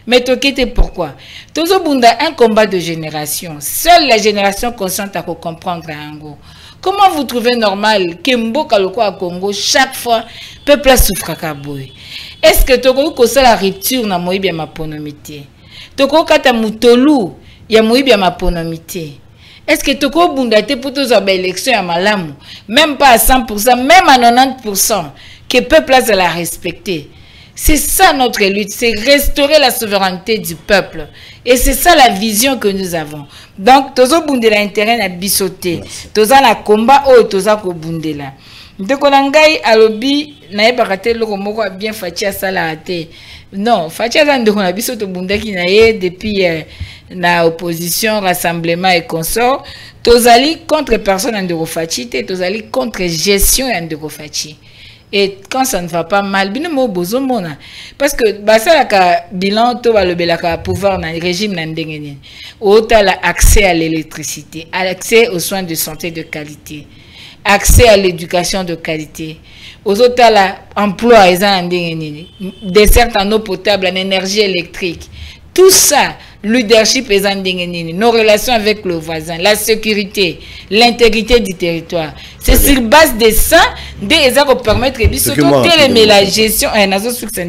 Speaker 4: Mais toquete pourquoi? Tozo bunda un combat de génération. Seule la génération consciente à comprendre Ango. Comment vous trouvez normal que Mboka loko à Congo chaque fois peuple souffre kaboy? Est-ce que toko ko la rupture na moyibi ya maponomité? Toko kata mutolu ya moyibi ya maponomité? Est-ce que toko bunda te pour tozo ba élection ya malamu? Même pas à 100%, même à 90% que peuple a la respecter. C'est ça notre lutte, c'est restaurer la souveraineté du peuple. Et c'est ça la vision que nous avons. Donc, tozo bundela intérêt na bisoté. Toza la combat o toza ko bundela. Ndeko nangai alobi na ebakate loko moko bien fatia sala ate. Non, fatia za ndeko na bisoto bundaki na ye depuis na opposition, rassemblement et consort. Tozali contre personne ndeko fachi te, tozali contre gestion ndeko fachi. Et quand ça ne va pas mal, parce que la bilan to le pouvoir dans le régime n'andengeni. Autant l'accès à l'électricité, accès aux soins de santé de qualité, accès à l'éducation de qualité, aux autres l'emploi des certains eau potable, en énergie électrique. Tout ça, leadership et nos relations avec le voisin, la sécurité, l'intégrité du territoire. C'est sur base de ça, des permettre de la gestion, la gestion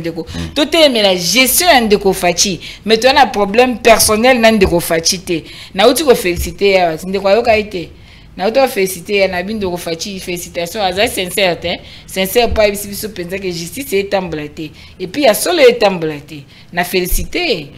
Speaker 4: de Kofachi. Mais tu as un problème personnel de Kofachi. Na uti ko féliciter, na auto féliciter na bin de Kofachi, félicitations à sincère, sincère pas ici biso pensa que justice est emblaté. Et puis il y a solo est emblaté. Na félicité.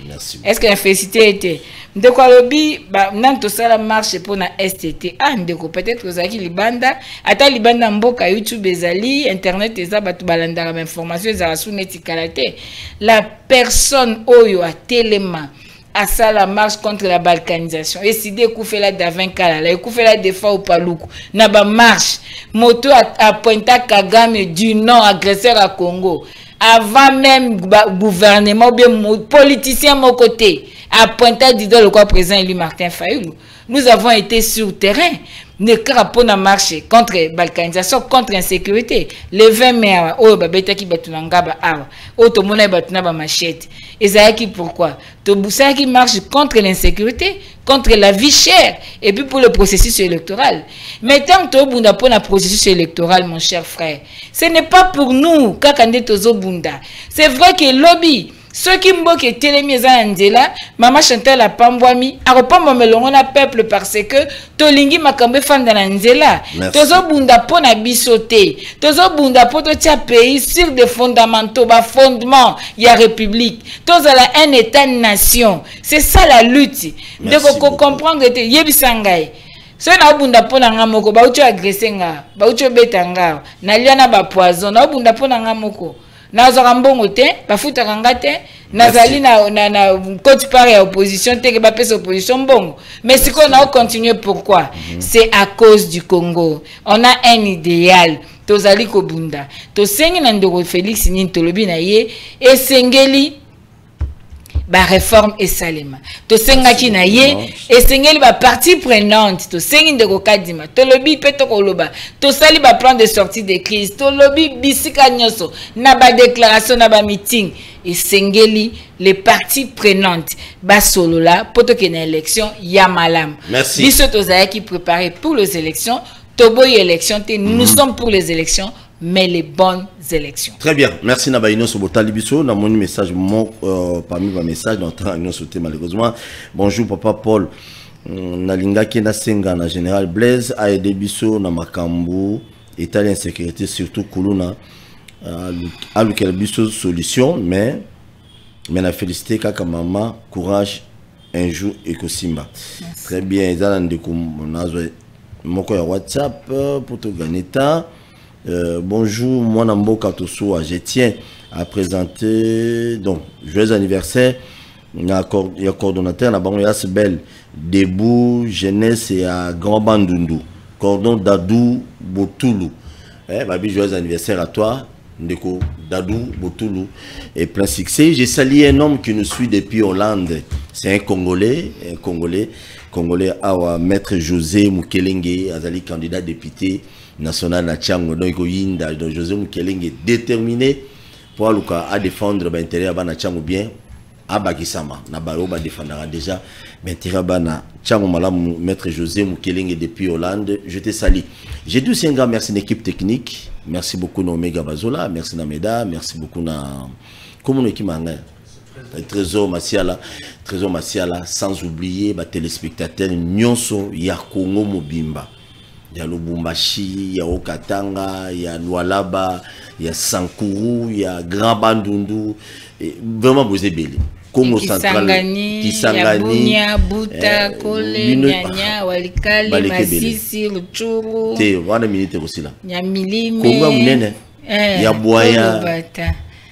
Speaker 4: Est-ce que la félicité était de quoi lobby ba nan to sala marche pour na STT ah ndeko peut-être que zaki libanda ata libanda mboka YouTube ezali internet eza batu balanda ba information za suneti kalate la personne oyo a tellement à ça la marche contre la balkanisation et si des coups fait la d'avant kala la coups fait la défense au paluku na ba marche moto a pointé Kagame du non agresseur à Congo avant même gouvernement ou bien politicien mon côté à pointer du doigt le quoi président élu Martin Fayulu. Nous avons été sur le terrain ne crapona marché contre balkanisation, contre l'insécurité. Les 20 mai oh babeta ki batunanga ba awa oh to mona batuna ba machette ezaki pourquoi to busa qui marche contre l'insécurité, contre la vie chère et puis pour le processus électoral. Mais tant que to bunda pour le processus électoral mon cher frère, ce n'est pas pour nous kakande tozo bunda. C'est vrai que lobby ceux qui mboke telemi eza nzela Maman Chantal a pambwami aropamba melongo na peuple parce que tolingi makambe fanda na nzela tozo bunda pona bisoté tozo bunda poto tia pays sur des fondamentaux ba fondement ya république tozala un état nation. C'est ça la lutte de comprendre te yebisangai So na obunda pona nga moko ba ucho agresser nga ba ucho beta nga na liana ba poison na obunda pona nga moko na zoka mbongo te ba futa nga te nazali na coach par ya opposition te ke ba pesa opposition mbongo mais siko na continuer pourquoi c'est à cause du Congo on a un idéal tozali ko bunda to sengi na ndoko Félix Nintolobi na ye esengeli ba réforme et salema to senga ki na ye esengeli ba partie prenante to sengi ndeko Kadima to lobi peto ko loba to sali ba plan de sortie de crise to lobi bisika nyoso na ba déclaration na ba meeting esengeli les parties prenantes ba solola poto ke na élection ya malam biso to zaki préparer pour les élections to boy élection te nous sommes pour les élections mais les bonnes élections.
Speaker 2: Très bien, merci Nabaïno Sobotali Bisso. Dans mon message, parmi mes messages, dans sauté malheureusement. Bonjour Papa Paul. Nalinga Kena Senga, na Général Blaise, Aede Bisso, na Makambu, État d'insécurité, surtout Kuluna, à lequel Bisso solution, mais na félicité Kaka Mama, courage, un jour et Kosimba. Très bien, Zalan de Kumonazo, Moko ya WhatsApp, pour te gagner temps. Bonjour, moi Nambo Katosoa, je tiens à présenter donc joyeux anniversaire. Il y a coordonnateur na bango Yasbel debout jeunesse et à Grand Bandundu cordon Dadou Botoulou. Babi joyeux anniversaire à toi Ndeko Dadou Botoulou et plein succès. J'ai salué un homme qui nous suit depuis Hollande. C'est un Congolais Awa Maître José Mukelenge Azali candidat député national na Tchango donc Yinda donc José Mukelenge déterminé pour à défendre l'intérêt à Tchango bien à Bagisama na baroba défendra déjà l'intérêt à Tchango malam Maître José Mukelenge depuis Hollande. Je te salue. J'ai dit aussi un grand merci à l'équipe technique, merci beaucoup na Omega Bazola, merci na Meda, merci beaucoup na comment l'équipe manga Trésor Masiala, sans oublier les téléspectateurs Nyonso, ya Congo Mobimba, ya Lubumbashi, ya Okatanga, ya Lualaba, ya Sankuru, ya Grand Bandundu, vraiment vous êtes belle. Congo Central,
Speaker 4: Kisangani, Buta, Kole, Nyanya, Walikali, Masisi, Luchuru.
Speaker 2: Te, wana minute aussi là.
Speaker 4: Nyamilime.
Speaker 2: Congo Munene, ya Boya.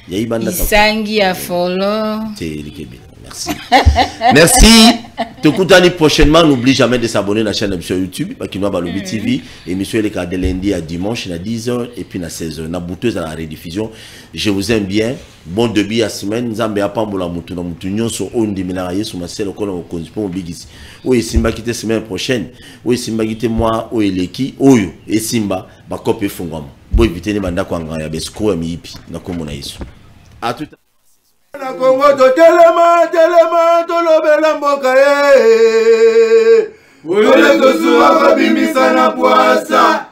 Speaker 4: Isangi à Folo.
Speaker 2: Merci. Merci. Te contacter prochainement. N'oublie jamais de s'abonner à la chaîne sur YouTube. Bakinoa Balobi TV. Émission les cas de lundi à dimanche à 10h et puis à 16h. Na bouteuse à la rediffusion. Je vous aime bien. Bon début à semaine. Nzambe a pambola mutu na mutu nyonso ondi minaraye sur ma selle okolo konzipo obigisi. Oye Simba kite semaine prochaine. Oye Simba kite moi oye leki oyo et Simba bakope fungwamo. Bo éviter les mandats kwanga ya besko ya miipi na komona Yesu. À tout à
Speaker 1: na Congo to telema tolobela mboka ye. Oyo le to suwa babimisa na poasa.